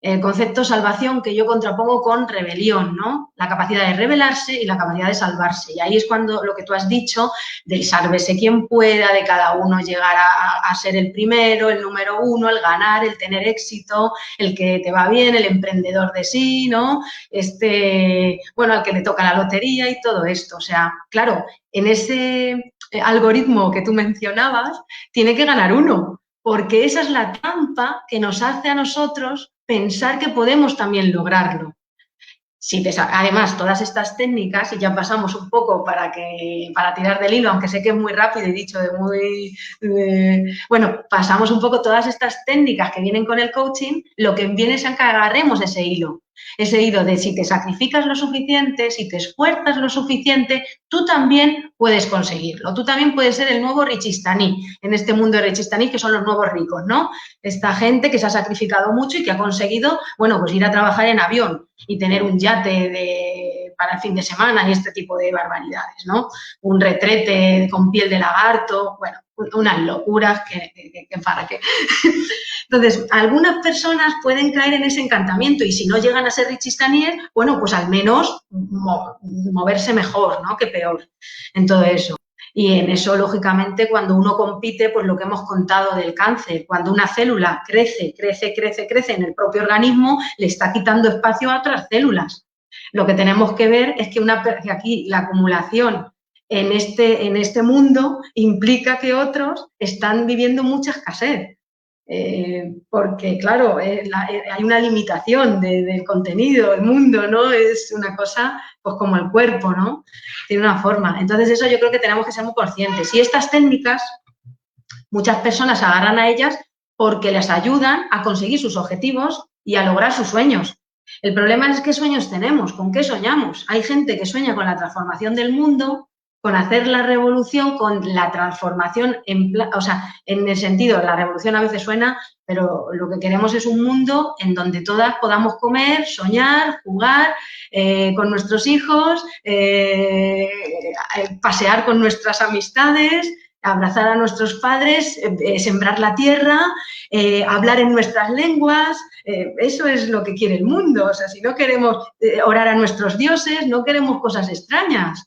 El concepto salvación que yo contrapongo con rebelión, ¿no? La capacidad de rebelarse y la capacidad de salvarse. Y ahí es cuando lo que tú has dicho del sálvese quien pueda, de cada uno llegar a ser el primero, el número uno, el ganar, el tener éxito, el que te va bien, el emprendedor de sí, ¿no? Bueno, al que le toca la lotería y todo esto. O sea, claro, en ese algoritmo que tú mencionabas, tiene que ganar uno, porque esa es la trampa que nos hace a nosotros pensar que podemos también lograrlo. Además, todas estas técnicas, y ya pasamos un poco para tirar del hilo, aunque sé que es muy rápido y dicho de muy... bueno, pasamos un poco todas estas técnicas que vienen con el coaching, lo que viene es a que agarremos ese hilo de si te sacrificas lo suficiente, si te esfuerzas lo suficiente, tú también puedes conseguirlo. Tú también puedes ser el nuevo Richistaní, en este mundo de Richistaní, que son los nuevos ricos, ¿no? Esta gente que se ha sacrificado mucho y que ha conseguido, bueno, pues ir a trabajar en avión y tener un yate para el fin de semana y este tipo de barbaridades, ¿no? Un retrete con piel de lagarto, bueno, unas locuras que para qué. Entonces, algunas personas pueden caer en ese encantamiento y si no llegan a ser richistaníes, bueno, pues al menos moverse mejor, ¿no? Que peor en todo eso. Y en eso, lógicamente, cuando uno compite, pues lo que hemos contado del cáncer, cuando una célula crece, crece, crece, crece en el propio organismo, le está quitando espacio a otras células. Lo que tenemos que ver es que aquí la acumulación en este mundo implica que otros están viviendo mucha escasez. Porque, claro, hay una limitación del contenido, el mundo, ¿no? Es una cosa, pues como el cuerpo, ¿no? Tiene una forma. Entonces, eso yo creo que tenemos que ser muy conscientes. Y estas técnicas, muchas personas se agarran a ellas porque les ayudan a conseguir sus objetivos y a lograr sus sueños. El problema es qué sueños tenemos, con qué soñamos. Hay gente que sueña con la transformación del mundo, con hacer la revolución, con la transformación, o sea, en el sentido, la revolución a veces suena, pero lo que queremos es un mundo en donde todas podamos comer, soñar, jugar con nuestros hijos, pasear con nuestras amistades, abrazar a nuestros padres, sembrar la tierra, hablar en nuestras lenguas. Eso es lo que quiere el mundo. O sea, si no queremos orar a nuestros dioses, no queremos cosas extrañas.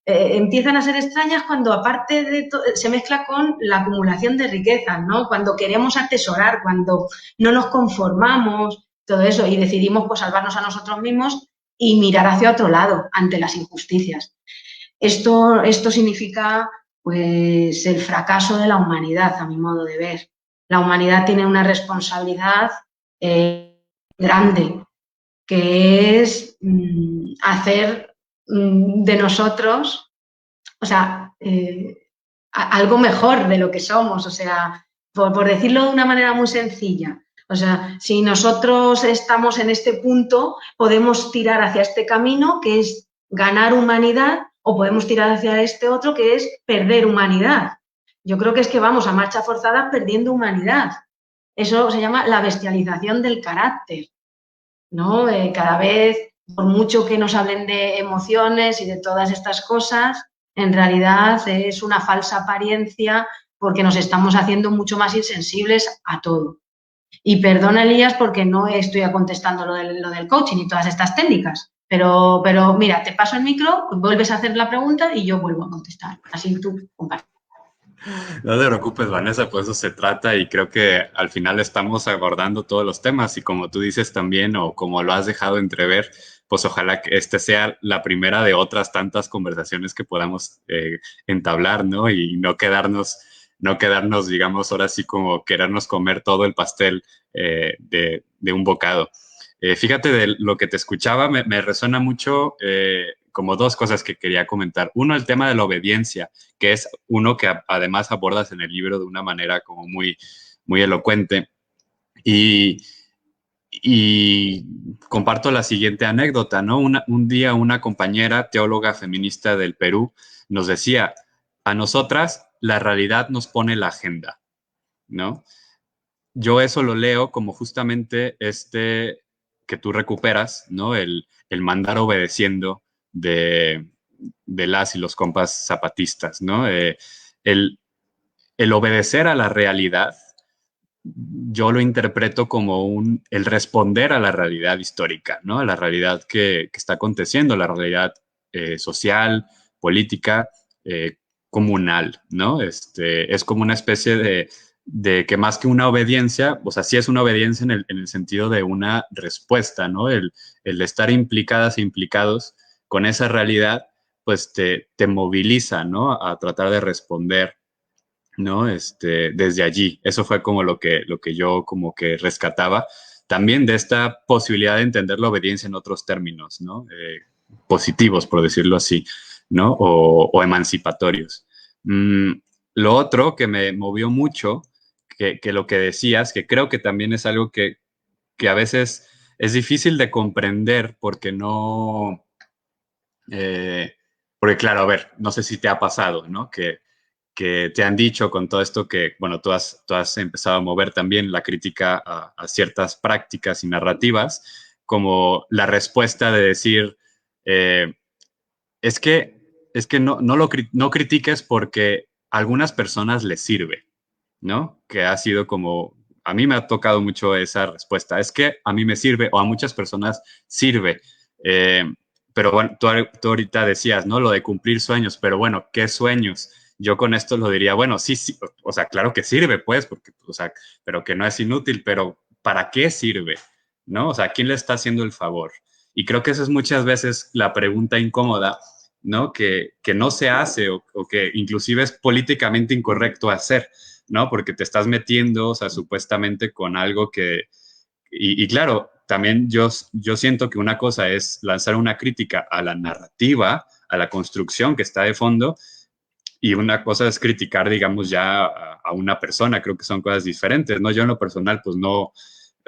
Empiezan a ser extrañas cuando aparte de se mezcla con la acumulación de riquezas, ¿no? Cuando queremos atesorar, cuando no nos conformamos, todo eso, y decidimos pues salvarnos a nosotros mismos y mirar hacia otro lado ante las injusticias. Esto significa pues el fracaso de la humanidad, a mi modo de ver. La humanidad tiene una responsabilidad grande, que es hacer de nosotros, o sea, algo mejor de lo que somos, o sea, por decirlo de una manera muy sencilla. O sea, si nosotros estamos en este punto, podemos tirar hacia este camino, que es ganar humanidad, o podemos tirar hacia este otro, que es perder humanidad. Yo creo que es que vamos a marcha forzada perdiendo humanidad. Eso se llama la bestialización del carácter, ¿no? Cada vez, por mucho que nos hablen de emociones y de todas estas cosas, en realidad es una falsa apariencia porque nos estamos haciendo mucho más insensibles a todo. Y perdona, Elías, porque no estoy contestando lo del coaching y todas estas técnicas, pero mira, te paso el micro, vuelves a hacer la pregunta y yo vuelvo a contestar. Así tú compartes. No te preocupes, Vanessa, pues eso se trata y creo que al final estamos abordando todos los temas y como tú dices también o como lo has dejado entrever, pues ojalá que este sea la primera de otras tantas conversaciones que podamos entablar, ¿no? Y no quedarnos, digamos, ahora sí como querernos comer todo el pastel de un bocado. Fíjate de lo que te escuchaba, me resuena mucho como dos cosas que quería comentar. Uno, el tema de la obediencia, que es uno que además abordas en el libro de una manera como muy, muy elocuente. Y comparto la siguiente anécdota, ¿no? Un día una compañera teóloga feminista del Perú nos decía, a nosotras la realidad nos pone la agenda, ¿no? Yo eso lo leo como justamente que tú recuperas, ¿no? El mandar obedeciendo de, de las y los compas zapatistas, ¿no? El, el obedecer a la realidad, yo lo interpreto como el responder a la realidad histórica, ¿no? A la realidad que está aconteciendo, la realidad social, política, comunal, ¿no? Es como una especie de que más que una obediencia, o sea, sí es una obediencia en el sentido de una respuesta, ¿no? El estar implicadas e implicados con esa realidad, pues te moviliza, ¿no? A tratar de responder, ¿no? Desde allí. Eso fue como lo que yo como que rescataba también de esta posibilidad de entender la obediencia en otros términos, ¿no? Positivos, por decirlo así, ¿no? O emancipatorios. Lo otro que me movió mucho, que lo que decías, que creo que también es algo que a veces es difícil de comprender porque no, porque claro, a ver, no sé si te ha pasado, ¿no? Que te han dicho con todo esto que, bueno, tú has empezado a mover también la crítica a ciertas prácticas y narrativas, como la respuesta de decir, eh, es que, es que no critiques porque a algunas personas les sirve, ¿no? Que ha sido como, a mí me ha tocado mucho esa respuesta, es que a mí me sirve o a muchas personas sirve. Eh, pero bueno, tú ahorita decías, ¿no? Lo de cumplir sueños, pero bueno, ¿qué sueños? yo con esto lo diría, bueno, sí, sí, o sea, claro que sirve, pues, porque, o sea, pero que no es inútil, pero ¿para qué sirve? ¿No? O sea, ¿quién le está haciendo el favor? Y creo que esa es muchas veces la pregunta incómoda, ¿no? Que no se hace o que inclusive es políticamente incorrecto hacer, ¿no? Porque te estás metiendo, o sea, supuestamente con algo que, y claro, también yo siento que una cosa es lanzar una crítica a la narrativa, a la construcción que está de fondo, y una cosa es criticar, digamos, ya a una persona. Creo que son cosas diferentes, ¿no? Yo en lo personal, pues no,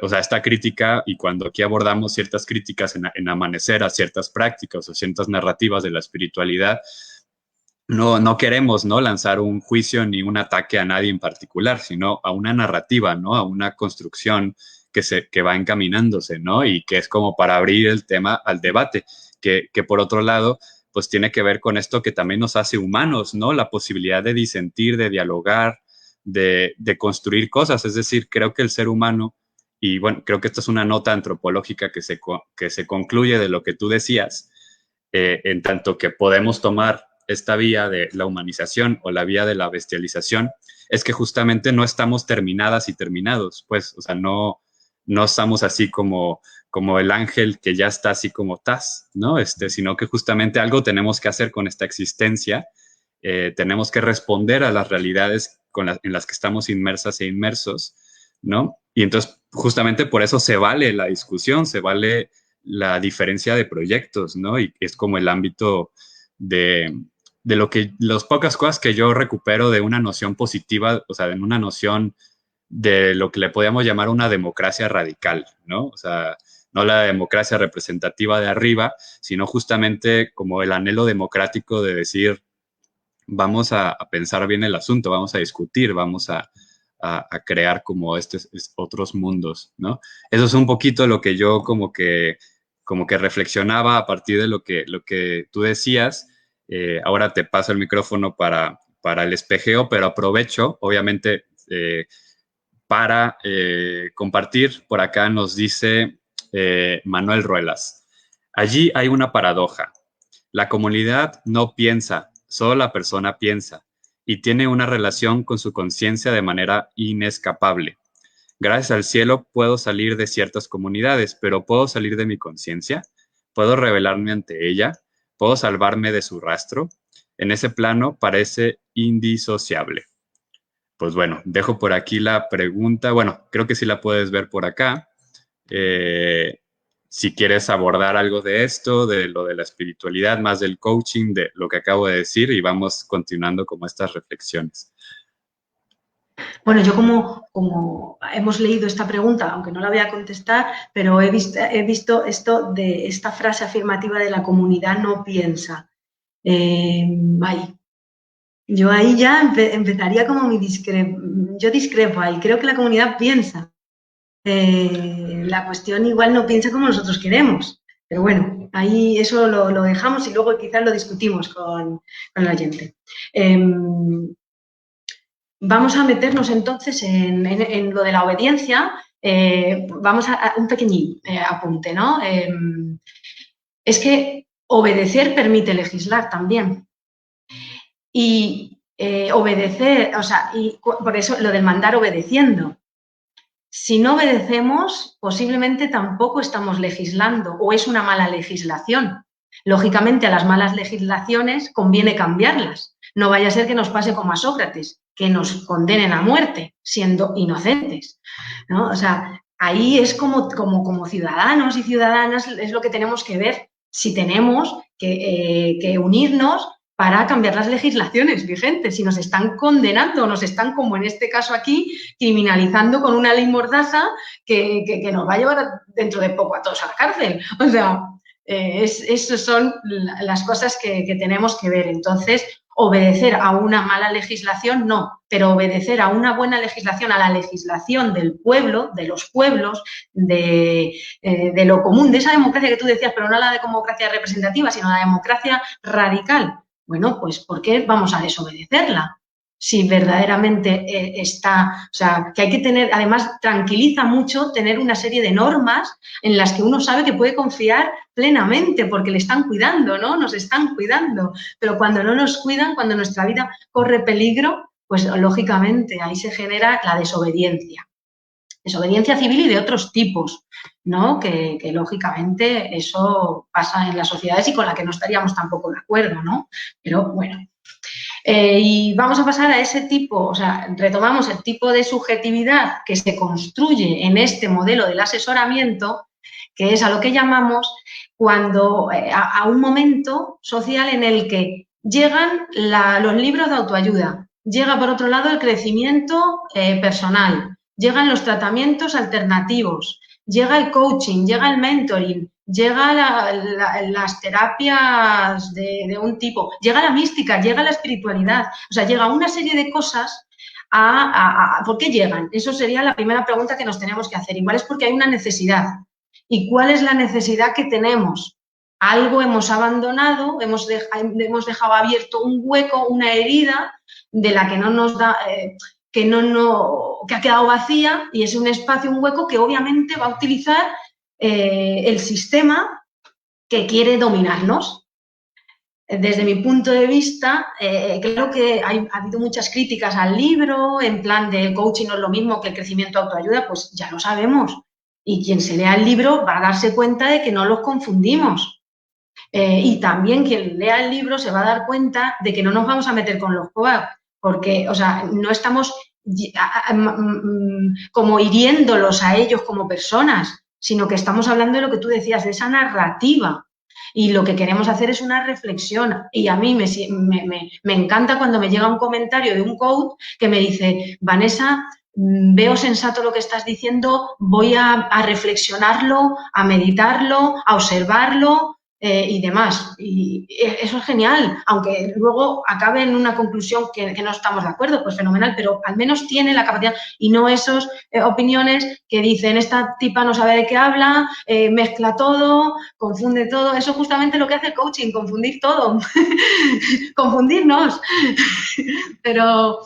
o sea, esta crítica, y cuando aquí abordamos ciertas críticas en Amanecer a ciertas prácticas o ciertas narrativas de la espiritualidad, no queremos, ¿no? Lanzar un juicio ni un ataque a nadie en particular, sino a una narrativa, ¿no? A una construcción que va encaminándose, ¿no? Y que es como para abrir el tema al debate, que por otro lado, pues tiene que ver con esto que también nos hace humanos, ¿no? La posibilidad de disentir, de dialogar, de construir cosas. Es decir, creo que el ser humano, y bueno, creo que esta es una nota antropológica que se concluye de lo que tú decías, en tanto que podemos tomar esta vía de la humanización o la vía de la bestialización, es que justamente no estamos terminadas y terminados, pues, o sea, no estamos así como el ángel que ya está así como tas, ¿no? Sino que justamente algo tenemos que hacer con esta existencia, tenemos que responder a las realidades en las que estamos inmersas e inmersos, ¿no? Y entonces, justamente por eso se vale la discusión, se vale la diferencia de proyectos, ¿no? Y es como el ámbito de, de lo que, las pocas cosas que yo recupero de una noción positiva, o sea, de una noción de lo que le podríamos llamar una democracia radical, ¿no? O sea, no la democracia representativa de arriba, sino justamente como el anhelo democrático de decir, vamos a pensar bien el asunto, vamos a discutir, vamos a crear como otros mundos, ¿no? Eso es un poquito lo que yo como que reflexionaba a partir de lo que tú decías. Ahora te paso el micrófono para el espejeo, pero aprovecho, obviamente, para compartir. Por acá nos dice Manuel Ruelas. Allí hay una paradoja. La comunidad no piensa, solo la persona piensa y tiene una relación con su conciencia de manera inescapable. Gracias al cielo puedo salir de ciertas comunidades, pero ¿puedo salir de mi conciencia? ¿Puedo revelarme ante ella? ¿Puedo salvarme de su rastro? En ese plano parece indisociable. Pues bueno, dejo por aquí la pregunta. Bueno, creo que sí la puedes ver por acá. Eh, si quieres abordar algo de esto, de lo de la espiritualidad, más del coaching, de lo que acabo de decir, y vamos continuando como estas reflexiones. Bueno, yo como hemos leído esta pregunta, aunque no la voy a contestar, pero he visto esto de esta frase afirmativa de la comunidad no piensa. Ay, yo ahí ya empezaría como yo discrepo ahí, creo que la comunidad piensa. La cuestión igual no piensa como nosotros queremos, pero bueno, ahí eso lo dejamos y luego quizás lo discutimos con el oyente. Vamos a meternos entonces en lo de la obediencia. Vamos a un pequeñín apunte, ¿no? Es que obedecer permite legislar también. Y obedecer, o sea, y por eso lo del mandar obedeciendo. Si no obedecemos, posiblemente tampoco estamos legislando o es una mala legislación. Lógicamente, a las malas legislaciones conviene cambiarlas. No vaya a ser que nos pase como a Sócrates, que nos condenen a muerte siendo inocentes, ¿no? O sea, ahí es como ciudadanos y ciudadanas es lo que tenemos que ver si tenemos que unirnos para cambiar las legislaciones vigentes, si nos están condenando, nos están, como en este caso aquí, criminalizando con una ley mordaza que nos va a llevar dentro de poco a todos a la cárcel. O sea, esas son las cosas que tenemos que ver. Entonces, obedecer a una mala legislación, no, pero obedecer a una buena legislación, a la legislación del pueblo, de los pueblos, de lo común, de esa democracia que tú decías, pero no la democracia representativa, sino la democracia radical. Bueno, pues ¿por qué vamos a desobedecerla? si verdaderamente está, o sea, que hay que tener, además tranquiliza mucho tener una serie de normas en las que uno sabe que puede confiar plenamente porque le están cuidando, ¿no? Nos están cuidando, pero cuando no nos cuidan, cuando nuestra vida corre peligro, pues lógicamente ahí se genera la desobediencia civil y de otros tipos, ¿no? Que lógicamente eso pasa en las sociedades y con la que no estaríamos tampoco de acuerdo, ¿no? Pero bueno. Y vamos a pasar a ese tipo, o sea, retomamos el tipo de subjetividad que se construye en este modelo del asesoramiento, que es a lo que llamamos cuando a un momento social en el que llegan los libros de autoayuda, llega por otro lado el crecimiento personal, llegan los tratamientos alternativos, llega el coaching, llega el mentoring, llega las terapias de un tipo, llega la mística, llega la espiritualidad, o sea, llega una serie de cosas ¿por qué llegan? Eso sería la primera pregunta que nos tenemos que hacer. Igual es porque hay una necesidad. ¿Y cuál es la necesidad que tenemos? Algo hemos abandonado, hemos dejado abierto un hueco, una herida de la que no nos da, que ha quedado vacía y es un espacio, un hueco que obviamente va a utilizar el sistema que quiere dominarnos. Desde mi punto de vista, creo que ha habido muchas críticas al libro, en plan de el coaching no es lo mismo que el crecimiento autoayuda, pues ya lo sabemos. Y quien se lea el libro va a darse cuenta de que no los confundimos. Y también quien lea el libro se va a dar cuenta de que no nos vamos a meter con los coacs, porque, o sea, no estamos como hiriéndolos a ellos como personas, sino que estamos hablando de lo que tú decías, de esa narrativa. Y lo que queremos hacer es una reflexión. Y a mí me encanta cuando me llega un comentario de un coach que me dice, Vanessa, veo sensato lo que estás diciendo, voy a reflexionarlo, a meditarlo, a observarlo y demás. Y eso es genial, aunque luego acabe en una conclusión que no estamos de acuerdo, pues fenomenal, pero al menos tiene la capacidad y no esas opiniones que dicen, esta tipa no sabe de qué habla, mezcla todo, confunde todo. Eso es justamente lo que hace el coaching, confundir todo, confundirnos. Pero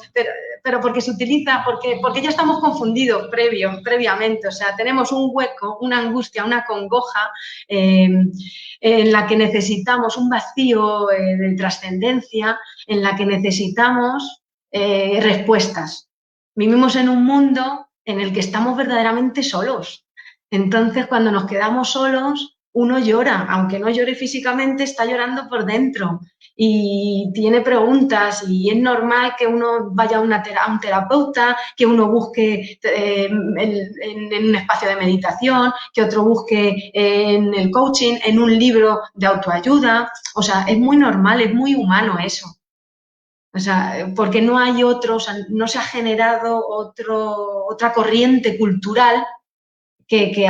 porque se utiliza, porque ya estamos confundidos previamente, o sea, tenemos un hueco, una angustia, una congoja en la que necesitamos un vacío de trascendencia, en la que necesitamos respuestas. Vivimos en un mundo en el que estamos verdaderamente solos. Entonces, cuando nos quedamos solos, uno llora, aunque no llore físicamente, está llorando por dentro y tiene preguntas y es normal que uno vaya a un terapeuta, que uno busque en un espacio de meditación, que otro busque en el coaching, en un libro de autoayuda. O sea, es muy normal, es muy humano eso. O sea, porque no hay otro, o sea, no se ha generado otra corriente cultural que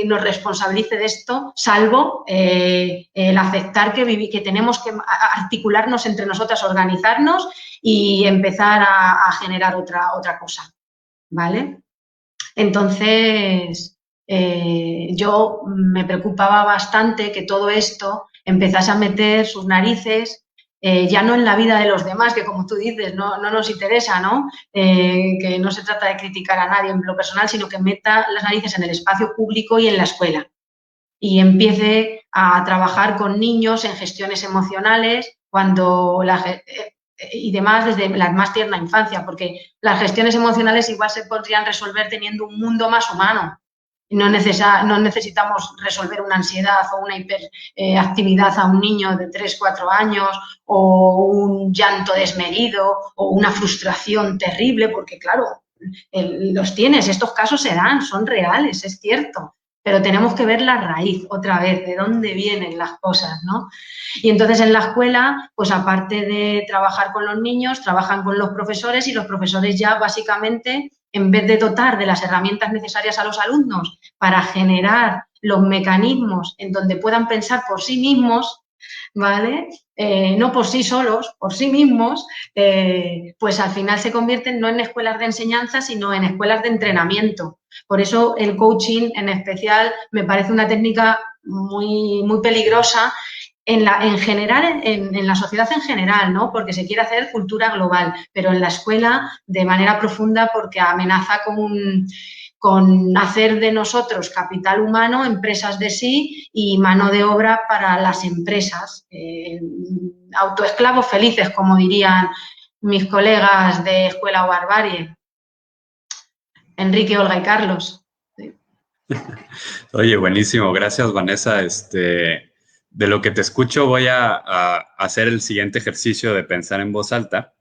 nos responsabilice de esto, salvo el aceptar que tenemos que articularnos entre nosotras, organizarnos y empezar a generar otra cosa, ¿vale? Entonces, yo me preocupaba bastante que todo esto empezase a meter sus narices ya no en la vida de los demás, que como tú dices, no nos interesa, ¿no? Que no se trata de criticar a nadie en lo personal, sino que meta las narices en el espacio público y en la escuela. Y empiece a trabajar con niños en gestiones emocionales y demás desde la más tierna infancia, porque las gestiones emocionales igual se podrían resolver teniendo un mundo más humano. No necesitamos resolver una ansiedad o una hiperactividad a un niño de 3, 4 años o un llanto desmedido o una frustración terrible, porque claro, los tienes, estos casos se dan, son reales, es cierto, pero tenemos que ver la raíz otra vez, de dónde vienen las cosas, ¿no? Y entonces en la escuela, pues aparte de trabajar con los niños, trabajan con los profesores y los profesores ya básicamente, en vez de dotar de las herramientas necesarias a los alumnos para generar los mecanismos en donde puedan pensar por sí mismos, ¿vale? No por sí solos, por sí mismos, pues al final se convierten no en escuelas de enseñanza, sino en escuelas de entrenamiento. Por eso el coaching en especial me parece una técnica muy, muy peligrosa en general, en la sociedad en general, ¿no? Porque se quiere hacer cultura global, pero en la escuela de manera profunda porque amenaza con hacer de nosotros capital humano, empresas de sí y mano de obra para las empresas. Autoesclavos felices, como dirían mis colegas de Escuela o Barbarie. Enrique, Olga y Carlos. Sí. Oye, buenísimo. Gracias, Vanessa. De lo que te escucho, voy a hacer el siguiente ejercicio de pensar en voz alta,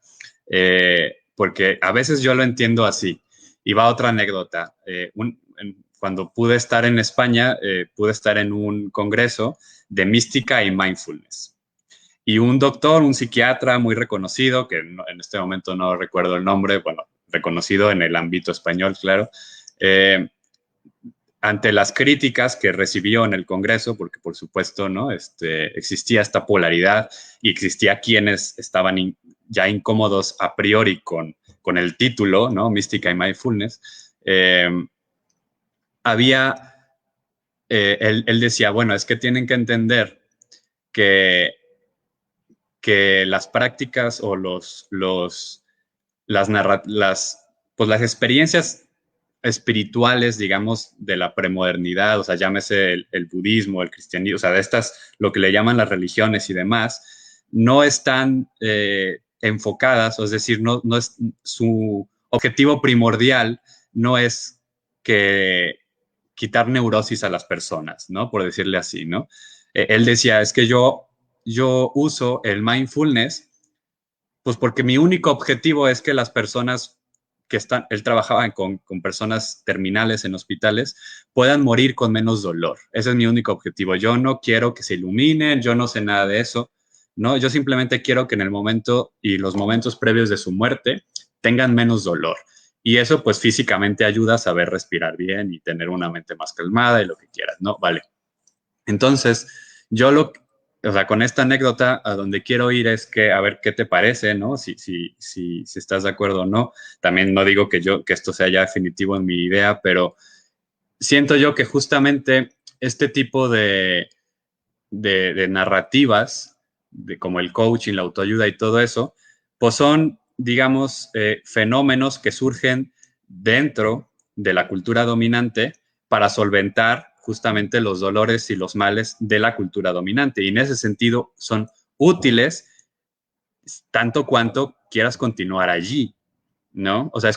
porque a veces yo lo entiendo así. Y va otra anécdota. Cuando pude estar en España, pude estar en un congreso de mística y mindfulness. Y un doctor, un psiquiatra muy reconocido, que en este momento no recuerdo el nombre, bueno, reconocido en el ámbito español, claro, ante las críticas que recibió en el Congreso, porque por supuesto, ¿no? Existía esta polaridad y existía quienes estaban ya incómodos a priori con el título, ¿no? Mística y Mindfulness. Él decía, bueno, es que tienen que entender que las prácticas o las experiencias espirituales, digamos, de la premodernidad, o sea, llámese el budismo, el cristianismo, o sea, de estas, lo que le llaman las religiones y demás, no están enfocadas, o es decir, no es su objetivo primordial, no es que quitar neurosis a las personas, ¿no? Por decirle así, ¿no? Él decía, es que yo uso el mindfulness, pues porque mi único objetivo es que las personas él trabajaba con personas terminales en hospitales, puedan morir con menos dolor. Ese es mi único objetivo. Yo no quiero que se iluminen, yo no sé nada de eso, ¿no? Yo simplemente quiero que en el momento y los momentos previos de su muerte tengan menos dolor. Y eso, pues, físicamente ayuda a saber respirar bien y tener una mente más calmada y lo que quieras, ¿no? Vale. Entonces, o sea, con esta anécdota a donde quiero ir es que a ver qué te parece, ¿no? Si estás de acuerdo o no. También no digo que esto sea ya definitivo en mi idea, pero siento yo que justamente este tipo de narrativas, como el coaching, la autoayuda y todo eso, pues son, digamos, fenómenos que surgen dentro de la cultura dominante para solventar justamente los dolores y los males de la cultura dominante. Y en ese sentido son útiles tanto cuanto quieras continuar allí, ¿no? O sea,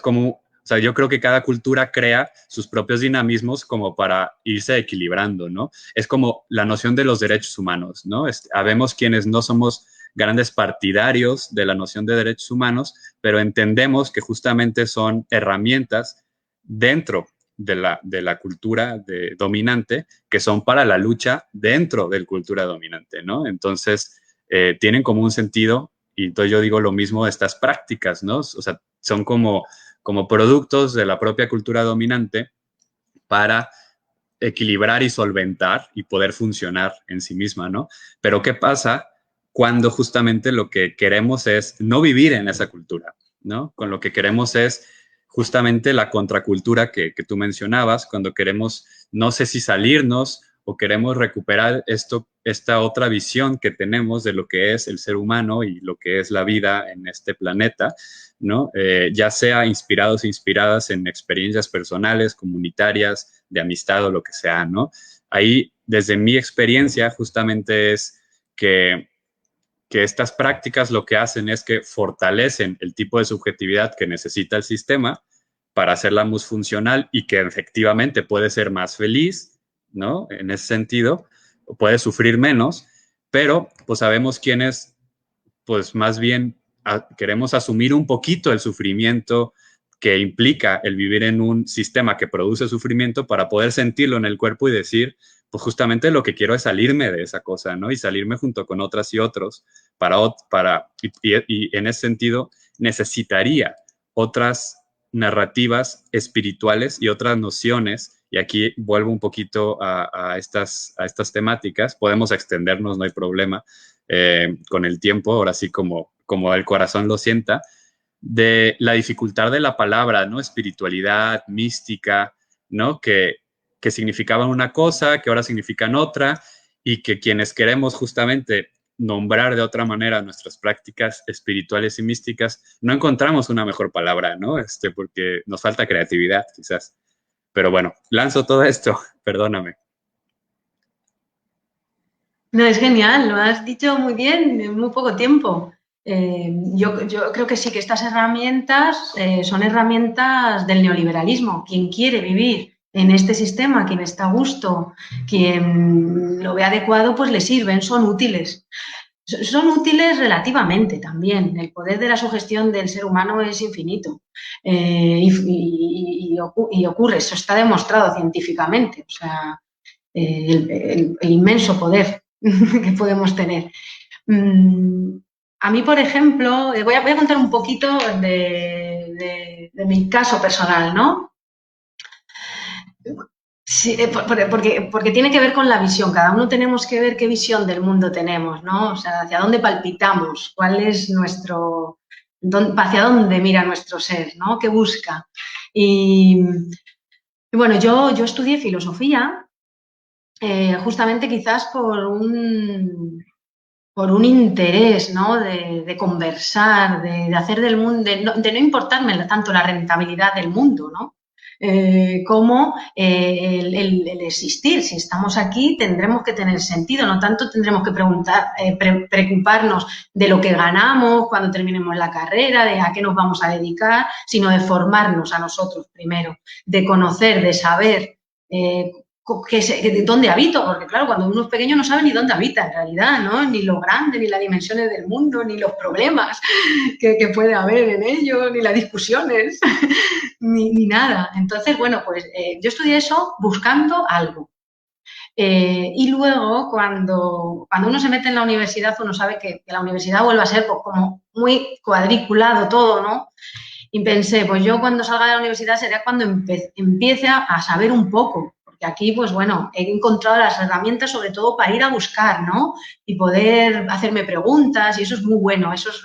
yo creo que cada cultura crea sus propios dinamismos como para irse equilibrando, ¿no? Es como la noción de los derechos humanos, ¿no? Habemos quienes no somos grandes partidarios de la noción de derechos humanos, pero entendemos que justamente son herramientas dentro de la cultura dominante que son para la lucha dentro de la cultura dominante, ¿no? Entonces, tienen como un sentido, y entonces yo digo lo mismo de estas prácticas, ¿no? O sea, son como productos de la propia cultura dominante para equilibrar y solventar y poder funcionar en sí misma, ¿no? Pero ¿qué pasa cuando justamente lo que queremos es no vivir en esa cultura, ¿no? Con lo que queremos es justamente la contracultura que tú mencionabas, cuando queremos, no sé si salirnos o queremos recuperar esta otra visión que tenemos de lo que es el ser humano y lo que es la vida en este planeta, ¿no? Ya sea inspirados e inspiradas en experiencias personales, comunitarias, de amistad o lo que sea, ¿no? Ahí, desde mi experiencia, justamente es que estas prácticas lo que hacen es que fortalecen el tipo de subjetividad que necesita el sistema para hacerla más funcional y que efectivamente puede ser más feliz, ¿no? En ese sentido, puede sufrir menos, pero pues sabemos quiénes, pues más bien queremos asumir un poquito el sufrimiento que implica el vivir en un sistema que produce sufrimiento para poder sentirlo en el cuerpo y decir, pues justamente lo que quiero es salirme de esa cosa, ¿no? Y salirme junto con otras y otros y en ese sentido necesitaría otras narrativas espirituales y otras nociones, y aquí vuelvo un poquito a estas temáticas, podemos extendernos, no hay problema, con el tiempo, ahora sí como el corazón lo sienta, de la dificultad de la palabra, ¿no? Espiritualidad, mística, ¿no? Que significaban una cosa, que ahora significan otra, y que quienes queremos justamente nombrar de otra manera nuestras prácticas espirituales y místicas, no encontramos una mejor palabra, ¿no? Porque nos falta creatividad, quizás. Pero bueno, lanzo todo esto, perdóname. No, es genial, lo has dicho muy bien en muy poco tiempo. Yo creo que sí que estas herramientas son herramientas del neoliberalismo. Quien quiere vivir en este sistema, quien está a gusto, quien lo ve adecuado, pues le sirven, son útiles. Son útiles relativamente también. El poder de la sugestión del ser humano es infinito y ocurre, eso está demostrado científicamente. O sea, el inmenso poder que podemos tener. A mí, por ejemplo, voy a contar un poquito de mi caso personal, ¿no? Sí, porque tiene que ver con la visión. Cada uno tenemos que ver qué visión del mundo tenemos, ¿no? O sea, hacia dónde palpitamos, cuál es hacia dónde mira nuestro ser, ¿no? ¿Qué busca? Y bueno, yo estudié filosofía justamente quizás por un interés, ¿no? De conversar, de hacer del mundo, de no importarme tanto la rentabilidad del mundo, ¿no? Como el existir. Si estamos aquí, tendremos que tener sentido, no tanto tendremos que preocuparnos de lo que ganamos cuando terminemos la carrera, de a qué nos vamos a dedicar, sino de formarnos a nosotros primero, de conocer, de saber dónde habito, porque claro, cuando uno es pequeño no sabe ni dónde habita en realidad, ¿no? Ni lo grande, ni las dimensiones del mundo, ni los problemas que puede haber en ello, ni las discusiones, ni nada. Entonces, bueno, pues yo estudié eso buscando algo. Y luego, cuando uno se mete en la universidad, uno sabe que la universidad vuelve a ser pues, como muy cuadriculado todo, ¿no? Y pensé, pues yo cuando salga de la universidad será cuando empiece a saber un poco, porque aquí, pues bueno, he encontrado las herramientas sobre todo para ir a buscar, ¿no? Y poder hacerme preguntas y eso es muy bueno, eso es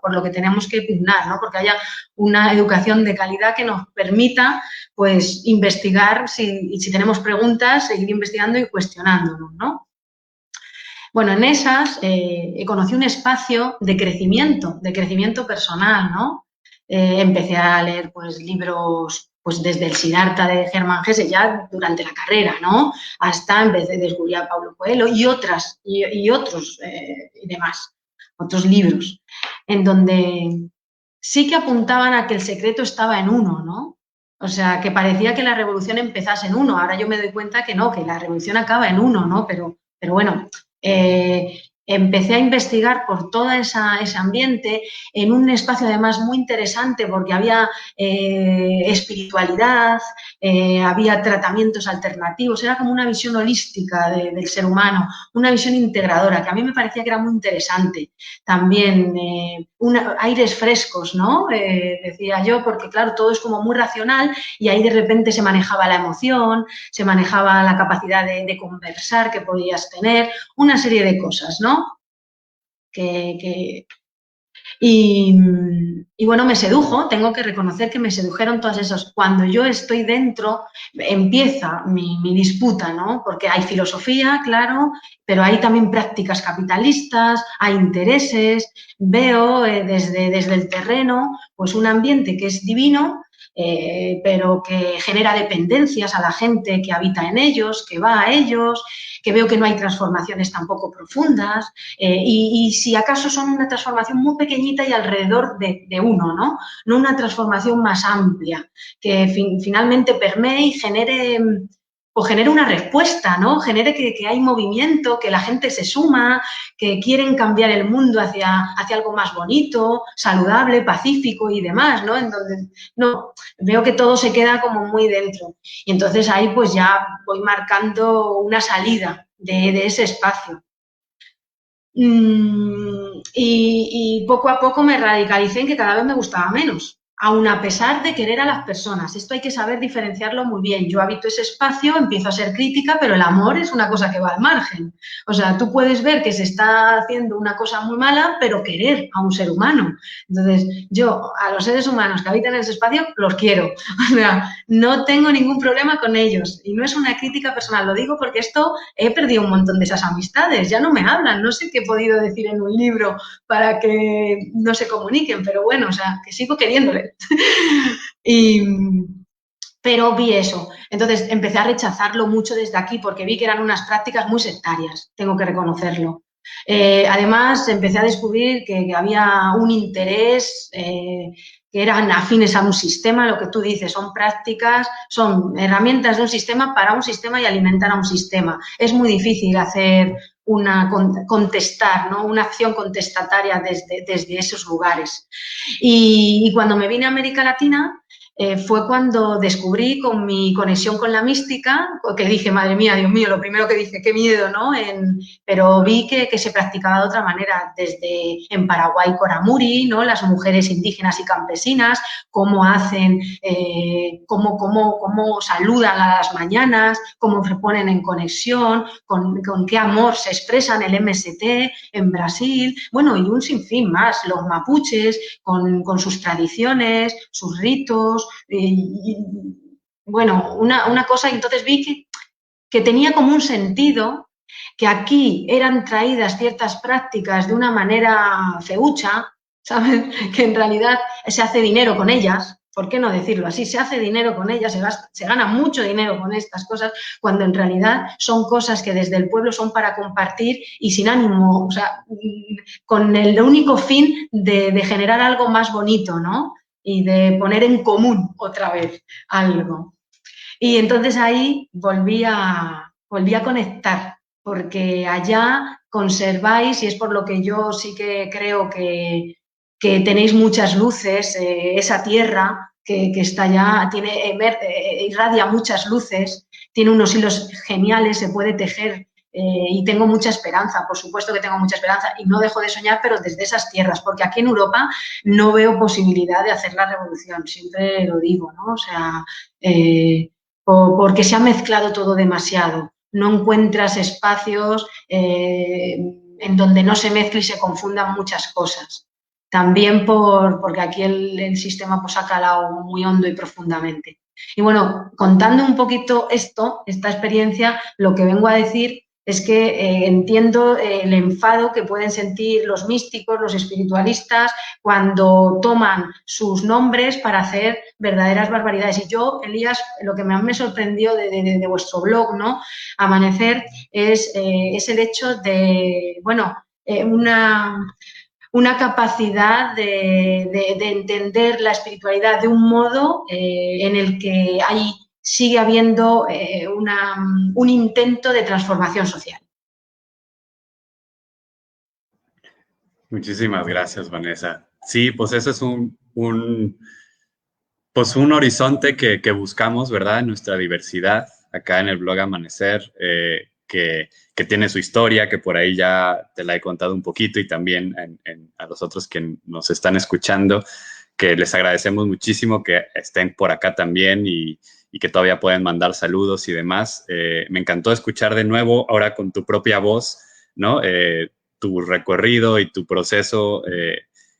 por lo que tenemos que pugnar, ¿no? Porque haya una educación de calidad que nos permita, pues, investigar y si tenemos preguntas, seguir investigando y cuestionándonos, ¿no? Bueno, en esas conocí un espacio de crecimiento personal, ¿no? Empecé a leer pues, libros pues, desde el Siddhartha de Germán Hesse ya durante la carrera, ¿no? Hasta empecé a descubrir a Paulo Coelho y otros y demás, otros libros, en donde sí que apuntaban a que el secreto estaba en uno, ¿no? O sea, que parecía que la revolución empezase en uno. Ahora yo me doy cuenta que no, que la revolución acaba en uno, ¿no? Pero bueno, empecé a investigar por todo ese ambiente en un espacio además muy interesante porque había espiritualidad, había tratamientos alternativos, era como una visión holística del ser humano, una visión integradora que a mí me parecía que era muy interesante. También aires frescos, ¿no? Decía yo, porque claro, todo es como muy racional y ahí de repente se manejaba la emoción, se manejaba la capacidad de conversar que podías tener, una serie de cosas, ¿no? Y bueno, me sedujo, tengo que reconocer que me sedujeron todas esas. Cuando yo estoy dentro, empieza mi disputa, ¿no? Porque hay filosofía, claro, pero hay también prácticas capitalistas, hay intereses, veo desde el terreno, pues un ambiente que es divino, pero que genera dependencias a la gente que habita en ellos, que va a ellos, que veo que no hay transformaciones tampoco profundas y si acaso son una transformación muy pequeñita y alrededor de uno, ¿no? No una transformación más amplia que finalmente permee y genere o genere una respuesta, ¿no? Genere que hay movimiento, que la gente se suma, que quieren cambiar el mundo hacia algo más bonito, saludable, pacífico y demás, ¿no? En donde no, veo que todo se queda como muy dentro. Y entonces ahí pues ya voy marcando una salida de ese espacio. Y poco a poco me radicalicé en que cada vez me gustaba menos. aun a pesar de querer a las personas. Esto hay que saber diferenciarlo muy bien. Yo habito ese espacio, empiezo a ser crítica, pero el amor es una cosa que va al margen. O sea, tú puedes ver que se está haciendo una cosa muy mala, pero querer a un ser humano. Entonces, yo a los seres humanos que habitan en ese espacio los quiero. O sea, no tengo ningún problema con ellos. Y no es una crítica personal, lo digo porque esto he perdido un montón de esas amistades. Ya no me hablan, no sé qué he podido decir en un libro para que no se comuniquen, pero bueno, o sea, que sigo queriéndoles. y, pero vi eso. Entonces empecé a rechazarlo mucho desde aquí porque vi que eran unas prácticas muy sectarias, tengo que reconocerlo. Además, empecé a descubrir que había un interés, que eran afines a un sistema, lo que tú dices, son prácticas, son herramientas de un sistema para un sistema y alimentar a un sistema. Es muy difícil hacer contestar, ¿no? Una acción contestataria desde esos lugares. Y cuando me vine a América Latina, fue cuando descubrí con mi conexión con la mística, que dije, madre mía, Dios mío, lo primero que dije, qué miedo, ¿no? Pero vi que se practicaba de otra manera, desde en Paraguay Coramuri, ¿no? Las mujeres indígenas y campesinas, cómo hacen, cómo saludan a las mañanas, cómo se ponen en conexión, con qué amor se expresan el MST en Brasil, bueno, y un sinfín más, los mapuches con sus tradiciones, sus ritos, bueno, una cosa, y entonces vi que tenía como un sentido, que aquí eran traídas ciertas prácticas de una manera feucha, ¿sabes? Que en realidad se hace dinero con ellas, ¿por qué no decirlo así? Se hace dinero con ellas, se gana mucho dinero con estas cosas, cuando en realidad son cosas que desde el pueblo son para compartir y sin ánimo, o sea, con el único fin de generar algo más bonito, ¿no? Y de poner en común otra vez algo. Y entonces ahí volví a conectar, porque allá conserváis, y es por lo que yo sí que creo que tenéis muchas luces, esa tierra que está allá, irradia muchas luces, tiene unos hilos geniales, se puede tejer. Y tengo mucha esperanza, por supuesto que tengo mucha esperanza y no dejo de soñar, pero desde esas tierras, porque aquí en Europa no veo posibilidad de hacer la revolución, siempre lo digo, ¿no? O sea, porque se ha mezclado todo demasiado. No encuentras espacios en donde no se mezcle y se confundan muchas cosas. También porque aquí el sistema pues, ha calado muy hondo y profundamente. Y bueno, contando un poquito esta experiencia, lo que vengo a decir es que entiendo el enfado que pueden sentir los místicos, los espiritualistas, cuando toman sus nombres para hacer verdaderas barbaridades. Y yo, Elías, lo que me sorprendió de vuestro blog, ¿no? Amanecer, es el hecho de, bueno, una capacidad de entender la espiritualidad de un modo en el que sigue habiendo un intento de transformación social. Muchísimas gracias, Vanessa. Sí, pues eso es pues un horizonte que buscamos, ¿verdad? En nuestra diversidad, acá en el blog Amanecer, que tiene su historia, que por ahí ya te la he contado un poquito y también a los otros que nos están escuchando, que les agradecemos muchísimo que estén por acá también y que todavía pueden mandar saludos y demás. Me encantó escuchar de nuevo, ahora con tu propia voz, ¿no? Tu recorrido y tu proceso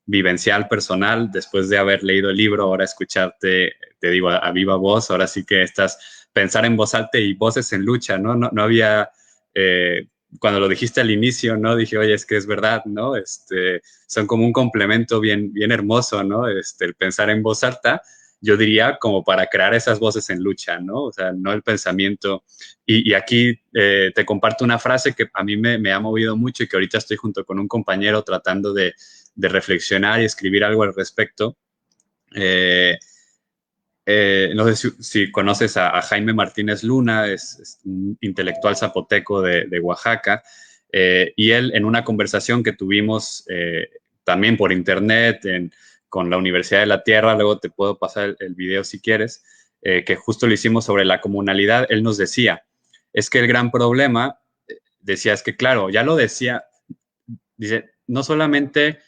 vivencial, personal, después de haber leído el libro, ahora escucharte, te digo, a viva voz, ahora sí que pensar en voz alta y voces en lucha, ¿no? No había, cuando lo dijiste al inicio, ¿no? Dije, oye, es que es verdad, ¿no? Son como un complemento bien, bien hermoso, ¿no? El pensar en voz alta, yo diría como para crear esas voces en lucha, ¿no? O sea, no el pensamiento. Y aquí te comparto una frase que a mí me ha movido mucho y que ahorita estoy junto con un compañero tratando de reflexionar y escribir algo al respecto. No sé si conoces a Jaime Martínez Luna, es un intelectual zapoteco de Oaxaca, y él en una conversación que tuvimos también por internet con la Universidad de la Tierra, luego te puedo pasar el video si quieres, que justo lo hicimos sobre la comunalidad, él nos decía, es que el gran problema, decía, es que claro, ya lo decía, dice, no solamente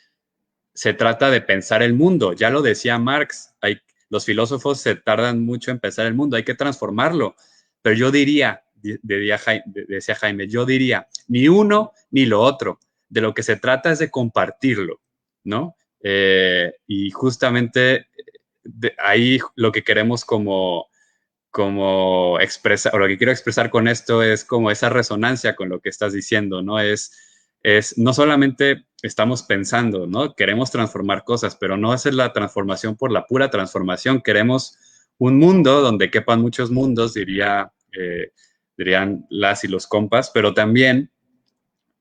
se trata de pensar el mundo. Ya lo decía Marx, los filósofos se tardan mucho en pensar el mundo, hay que transformarlo. Pero yo diría, decía Jaime, yo diría, ni uno ni lo otro. De lo que se trata es de compartirlo, ¿no? Y justamente ahí lo que queremos como expresar, o lo que quiero expresar con esto es como esa resonancia con lo que estás diciendo, ¿no? Es no solamente estamos pensando, ¿no? Queremos transformar cosas, pero no hacer la transformación por la pura transformación. Queremos un mundo donde quepan muchos mundos, dirían las y los compas, pero también,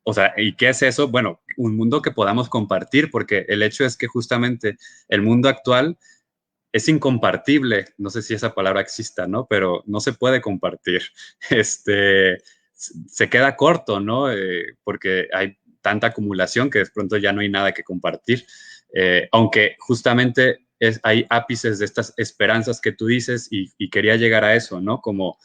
o sea, ¿y qué es eso? Bueno, un mundo que podamos compartir, porque el hecho es que justamente el mundo actual es incompartible, no sé si esa palabra exista, ¿no? Pero no se puede compartir. Se queda corto, ¿no? Porque hay tanta acumulación que de pronto ya no hay nada que compartir. Aunque justamente hay ápices de estas esperanzas que tú dices y quería llegar a eso, ¿no? Como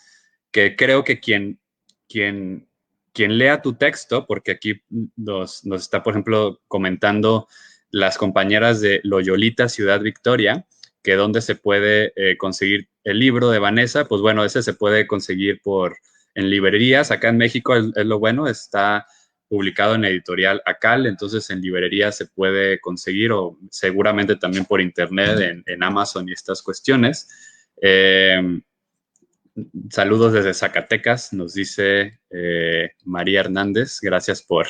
que creo que quien, quien lea tu texto, porque aquí nos está, por ejemplo, comentando las compañeras de Loyolita Ciudad Victoria, que donde se puede conseguir el libro de Vanessa, pues bueno, ese se puede conseguir en librerías. Acá en México es lo bueno, está publicado en editorial Acal, entonces en librerías se puede conseguir o seguramente también por internet en Amazon y estas cuestiones. Saludos desde Zacatecas, nos dice María Hernández, gracias por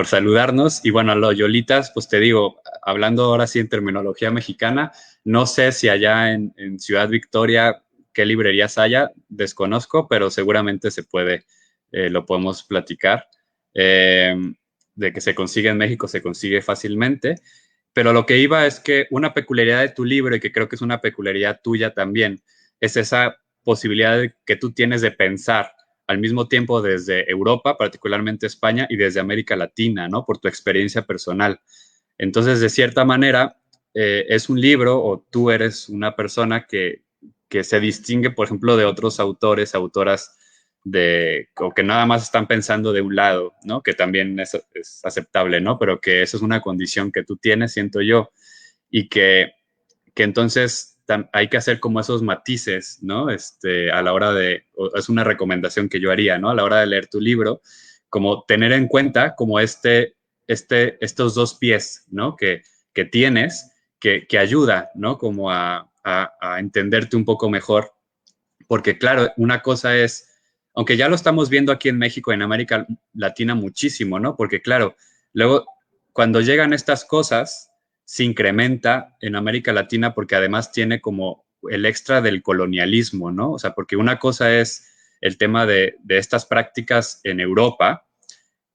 saludarnos. Y bueno, a los Yolitas, pues te digo, hablando ahora sí en terminología mexicana, no sé si allá en Ciudad Victoria qué librerías haya, desconozco, pero seguramente se puede, lo podemos platicar. Eh, de que se consigue en México, se consigue fácilmente. Pero lo que iba es que una peculiaridad de tu libro, y que creo que es una peculiaridad tuya también, es esa posibilidad que tú tienes de pensar al mismo tiempo desde Europa, particularmente España, y desde América Latina, ¿no? Por tu experiencia personal. Entonces, de cierta manera, es un libro o tú eres una persona que se distingue, por ejemplo, de otros autores, autoras o que nada más están pensando de un lado, ¿no? Que también es aceptable, ¿no? Pero que eso es una condición que tú tienes, siento yo, y que entonces hay que hacer como esos matices, ¿no? A la hora es una recomendación que yo haría, ¿no? A la hora de leer tu libro, como tener en cuenta como estos dos pies, ¿no? Que tienes, que ayuda, ¿no? Como a entenderte un poco mejor, porque claro, una cosa es, aunque ya lo estamos viendo aquí en México, en América Latina muchísimo, ¿no? Porque claro, luego cuando llegan estas cosas, se incrementa en América Latina porque además tiene como el extra del colonialismo, ¿no? O sea, porque una cosa es el tema de estas prácticas en Europa,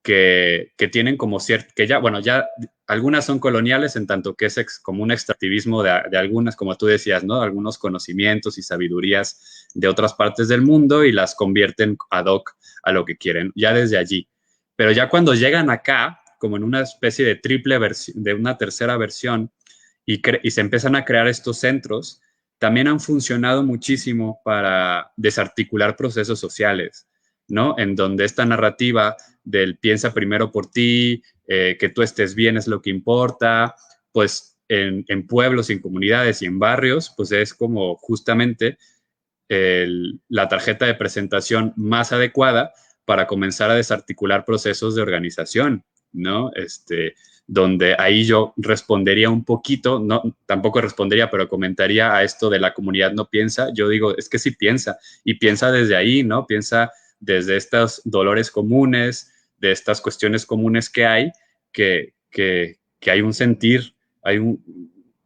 que tienen como cierto, que ya, bueno, ya algunas son coloniales en tanto que es como un extractivismo de algunas, como tú decías, ¿no? Algunos conocimientos y sabidurías de otras partes del mundo y las convierten ad hoc a lo que quieren, ya desde allí. Pero ya cuando llegan acá, como en una especie de triple versión, de una tercera versión, y se empiezan a crear estos centros, también han funcionado muchísimo para desarticular procesos sociales, ¿no? En donde esta narrativa del piensa primero por ti, que tú estés bien es lo que importa, pues en pueblos y en comunidades y en barrios, pues es como justamente la tarjeta de presentación más adecuada para comenzar a desarticular procesos de organización, ¿no? Donde ahí yo respondería un poquito, no, tampoco respondería, pero comentaría a esto de la comunidad no piensa. Yo digo, es que sí piensa, y piensa desde ahí, ¿no? Piensa desde estos dolores comunes, de estas cuestiones comunes que hay, que hay un sentir, hay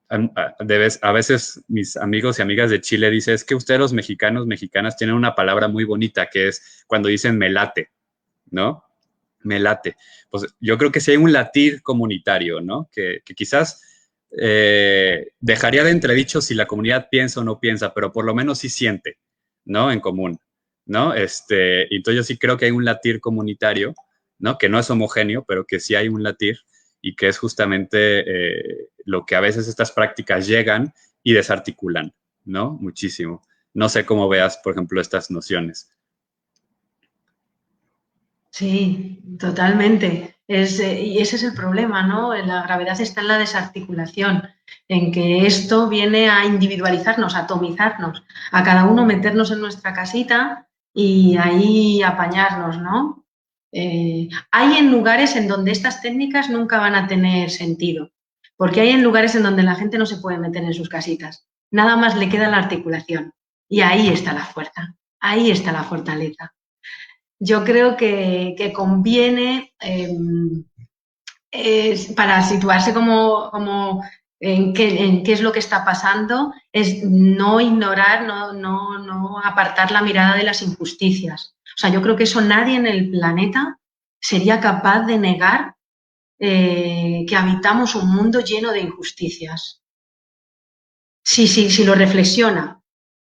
a veces mis amigos y amigas de Chile dicen, es que ustedes los mexicanos, mexicanas tienen una palabra muy bonita que es cuando dicen me late, ¿no? Me late. Pues yo creo que sí hay un latir comunitario, ¿no? Que quizás dejaría de entredicho si la comunidad piensa o no piensa, pero por lo menos sí siente, ¿no? En común, ¿no? Entonces yo sí creo que hay un latir comunitario, ¿no? Que no es homogéneo, pero que sí hay un latir y que es justamente lo que a veces estas prácticas llegan y desarticulan, ¿no? Muchísimo. No sé cómo veas, por ejemplo, estas nociones. Sí, totalmente. Y ese es el problema, ¿no? La gravedad está en la desarticulación, en que esto viene a individualizarnos, a atomizarnos, a cada uno meternos en nuestra casita y ahí apañarnos, ¿no? Hay en lugares en donde estas técnicas nunca van a tener sentido, porque hay en lugares en donde la gente no se puede meter en sus casitas. Nada más le queda la articulación. Y ahí está la fuerza, ahí está la fortaleza. Yo creo que conviene, para situarse como en qué es lo que está pasando, es no ignorar, no apartar la mirada de las injusticias. O sea, yo creo que eso nadie en el planeta sería capaz de negar, que habitamos un mundo lleno de injusticias. Sí, sí, sí lo reflexiona,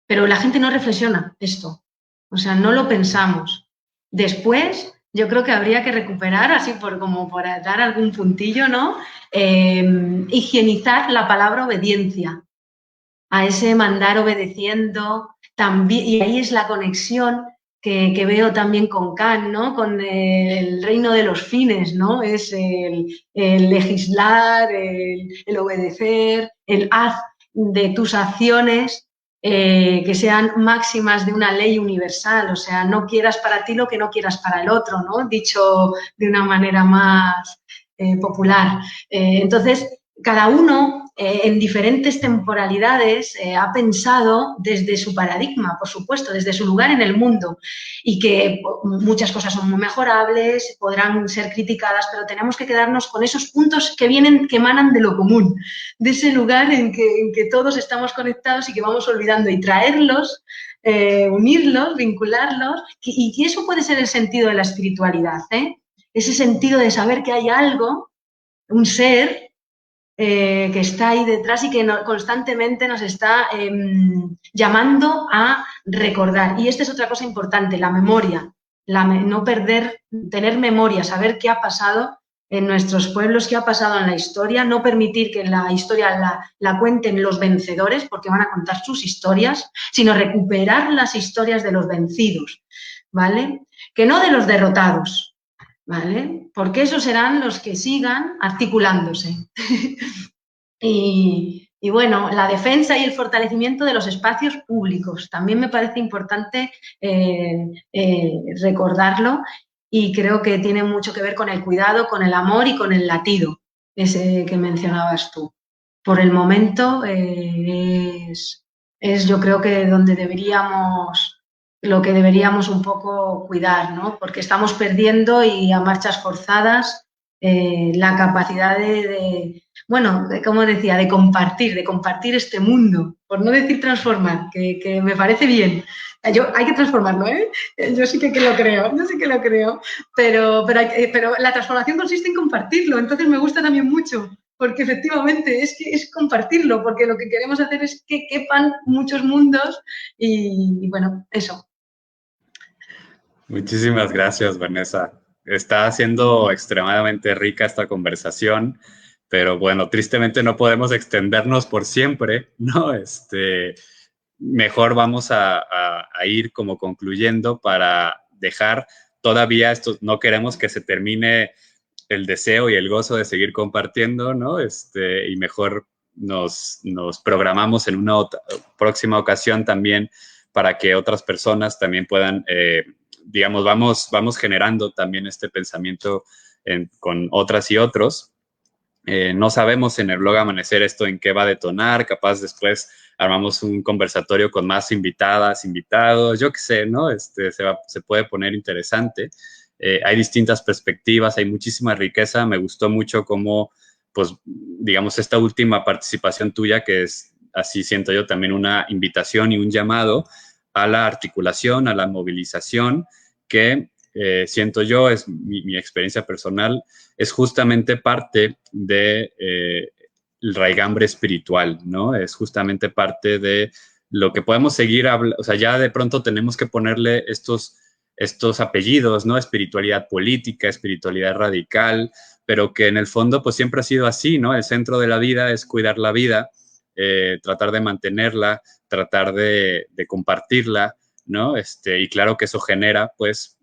pero la gente no reflexiona esto. O sea, no lo pensamos. Después, yo creo que habría que recuperar, así como por dar algún puntillo, ¿no? Higienizar la palabra obediencia, a ese mandar obedeciendo, también, y ahí es la conexión que veo también con Kant, ¿no? Con el reino de los fines, ¿no? Es el legislar, el obedecer, el haz de tus acciones, que sean máximas de una ley universal, o sea, no quieras para ti lo que no quieras para el otro, ¿no? Dicho de una manera más popular. Entonces, cada uno, en diferentes temporalidades, ha pensado desde su paradigma, por supuesto, desde su lugar en el mundo, y que muchas cosas son muy mejorables, podrán ser criticadas, pero tenemos que quedarnos con esos puntos que emanan de lo común, de ese lugar en que todos estamos conectados y que vamos olvidando, y traerlos, unirlos, vincularlos, y eso puede ser el sentido de la espiritualidad, ¿eh? Ese sentido de saber que hay algo, un ser, que está ahí detrás y que constantemente nos está llamando a recordar. Y esta es otra cosa importante, la memoria, no perder, tener memoria, saber qué ha pasado en nuestros pueblos, qué ha pasado en la historia, no permitir que la historia la cuenten los vencedores, porque van a contar sus historias, sino recuperar las historias de los vencidos, ¿vale? Que no de los derrotados, ¿vale? Porque esos serán los que sigan articulándose. Y bueno, la defensa y el fortalecimiento de los espacios públicos. También me parece importante recordarlo, y creo que tiene mucho que ver con el cuidado, con el amor y con el latido, ese que mencionabas tú. Por el momento, es yo creo que donde lo que deberíamos un poco cuidar, ¿no? Porque estamos perdiendo, y a marchas forzadas, la capacidad bueno, como decía, de compartir este mundo, por no decir transformar, que me parece bien. Hay que transformarlo, ¿eh? Yo sí que lo creo, pero la transformación consiste en compartirlo, entonces me gusta también mucho, porque efectivamente es compartirlo, porque lo que queremos hacer es que quepan muchos mundos, y bueno, eso. Muchísimas gracias, Vanessa. Está siendo extremadamente rica esta conversación, pero bueno, tristemente no podemos extendernos por siempre, ¿no? Mejor vamos a ir como concluyendo para dejar todavía esto, no queremos que se termine el deseo y el gozo de seguir compartiendo, ¿no? Y mejor nos programamos en una próxima ocasión también para que otras personas también puedan, digamos, vamos generando también este pensamiento con otras y otros. No sabemos en el blog Amanecer esto en qué va a detonar, capaz después armamos un conversatorio con más invitadas, invitados, yo qué sé, ¿no? Se puede poner interesante. Hay distintas perspectivas, hay muchísima riqueza. Me gustó mucho cómo, pues, digamos, esta última participación tuya, que es, así siento yo, también una invitación y un llamado a la articulación, a la movilización, que siento yo, es mi experiencia personal, es justamente parte de el raigambre espiritual, ¿no? Es justamente parte de lo que podemos seguir hablando, o sea, ya de pronto tenemos que ponerle estos apellidos, ¿no? Espiritualidad política, espiritualidad radical, pero que en el fondo pues siempre ha sido así, ¿no? El centro de la vida es cuidar la vida, tratar de mantenerla, tratar de compartirla, ¿no? Y claro que eso genera pues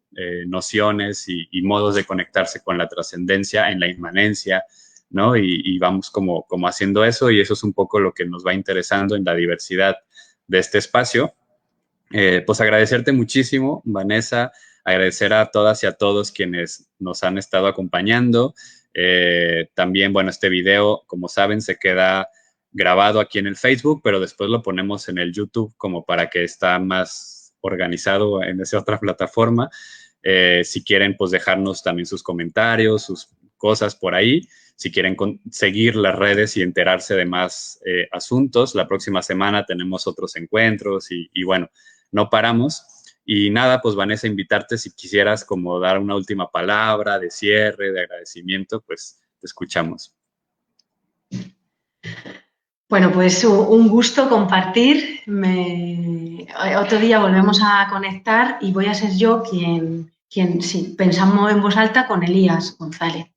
nociones y modos de conectarse con la trascendencia en la inmanencia, ¿no? Y vamos como haciendo eso, y eso es un poco lo que nos va interesando en la diversidad de este espacio. Pues agradecerte muchísimo, Vanessa, agradecer a todas y a todos quienes nos han estado acompañando. También, bueno, este video, como saben, se queda grabado aquí en el Facebook, pero después lo ponemos en el YouTube como para que está más organizado en esa otra plataforma. Si quieren, pues dejarnos también sus comentarios, sus cosas por ahí. Si quieren seguir las redes y enterarse de más asuntos, la próxima semana tenemos otros encuentros y bueno, no paramos. Y nada, pues Vanessa, invitarte si quisieras como dar una última palabra de cierre, de agradecimiento, pues te escuchamos. Bueno, pues un gusto compartir. Otro día volvemos a conectar y voy a ser yo quien sí, pensamos en voz alta con Elías González.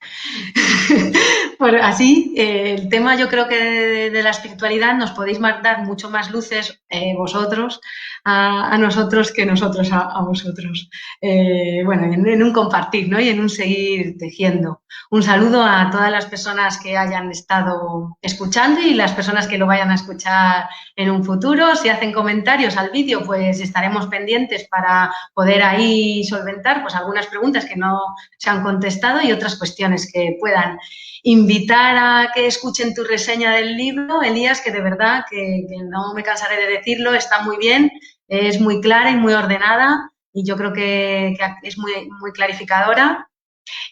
Así, el tema yo creo que de la espiritualidad nos podéis dar mucho más luces vosotros a nosotros que nosotros a vosotros. Bueno, en un compartir, ¿no? Y en un seguir tejiendo. Un saludo a todas las personas que hayan estado escuchando y las personas que lo vayan a escuchar en un futuro. Si hacen comentarios al vídeo, pues estaremos pendientes para poder ahí solventar pues algunas preguntas que no se han contestado y otras cuestiones que puedan invitar a que escuchen tu reseña del libro, Elías, que de verdad, que no me cansaré de decirlo, está muy bien, es muy clara y muy ordenada y yo creo que es muy, muy clarificadora.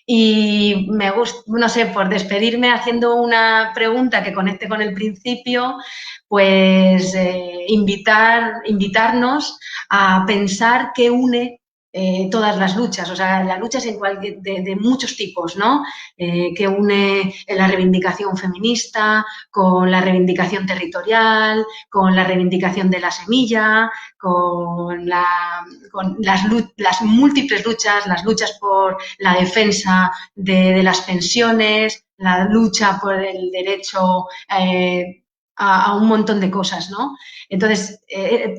Y me gusta, no sé, por despedirme haciendo una pregunta que conecte con el principio, pues invitarnos a pensar qué une todas las luchas, o sea, las luchas de muchos tipos, ¿no? Que une la reivindicación feminista con la reivindicación territorial, con la reivindicación de la semilla, con las múltiples luchas, las luchas por la defensa de las pensiones, la lucha por el derecho a un montón de cosas, ¿no? Entonces,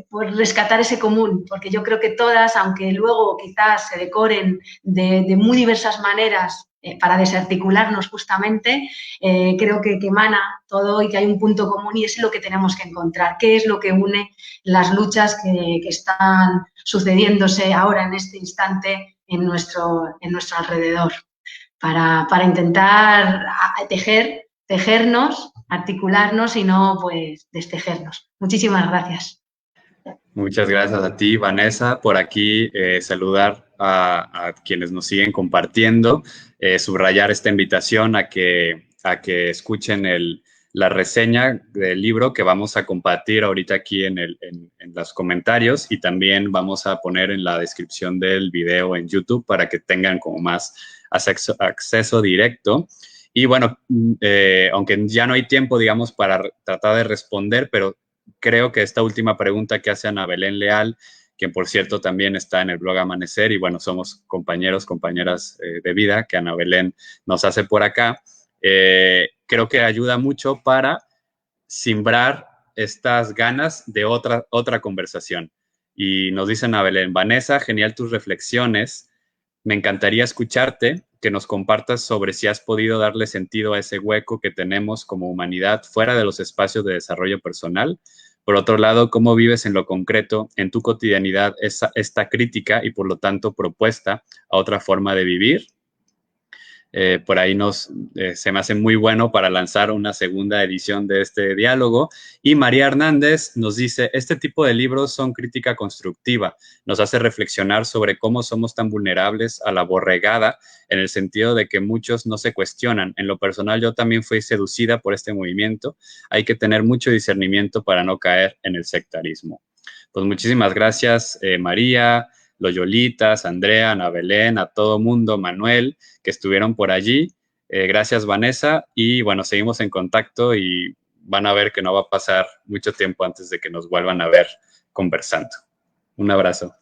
por rescatar ese común, porque yo creo que todas, aunque luego quizás se decoren de muy diversas maneras para desarticularnos justamente, creo que emana todo y que hay un punto común y es lo que tenemos que encontrar, qué es lo que une las luchas que están sucediéndose ahora en este instante en nuestro alrededor, para intentar tejernos, articularnos y no pues destejernos. Muchísimas gracias. Muchas gracias a ti, Vanessa. Por aquí saludar a quienes nos siguen compartiendo, subrayar esta invitación a que escuchen la reseña del libro que vamos a compartir ahorita aquí en los comentarios, y también vamos a poner en la descripción del video en YouTube para que tengan como más acceso directo. Y bueno, aunque ya no hay tiempo, digamos, para tratar de responder, pero creo que esta última pregunta que hace Ana Belén Leal, quien por cierto también está en el blog Amanecer, y bueno, somos compañeras de vida que Ana Belén nos hace por acá, creo que ayuda mucho para simbrar estas ganas de otra conversación. Y nos dice Ana Belén: Vanessa, genial tus reflexiones. Me encantaría escucharte, que nos compartas sobre si has podido darle sentido a ese hueco que tenemos como humanidad fuera de los espacios de desarrollo personal. Por otro lado, cómo vives en lo concreto, en tu cotidianidad, esta crítica y por lo tanto propuesta a otra forma de vivir. Por ahí se me hace muy bueno para lanzar una segunda edición de este diálogo. Y María Hernández nos dice: este tipo de libros son crítica constructiva, nos hace reflexionar sobre cómo somos tan vulnerables a la borregada, en el sentido de que muchos no se cuestionan. En lo personal, yo también fui seducida por este movimiento. Hay que tener mucho discernimiento para no caer en el sectarismo. Pues muchísimas gracias, María, Loyolitas, Andrea, Ana Belén, a todo mundo, Manuel, que estuvieron por allí. Gracias, Vanessa. Y bueno, seguimos en contacto y van a ver que no va a pasar mucho tiempo antes de que nos vuelvan a ver conversando. Un abrazo.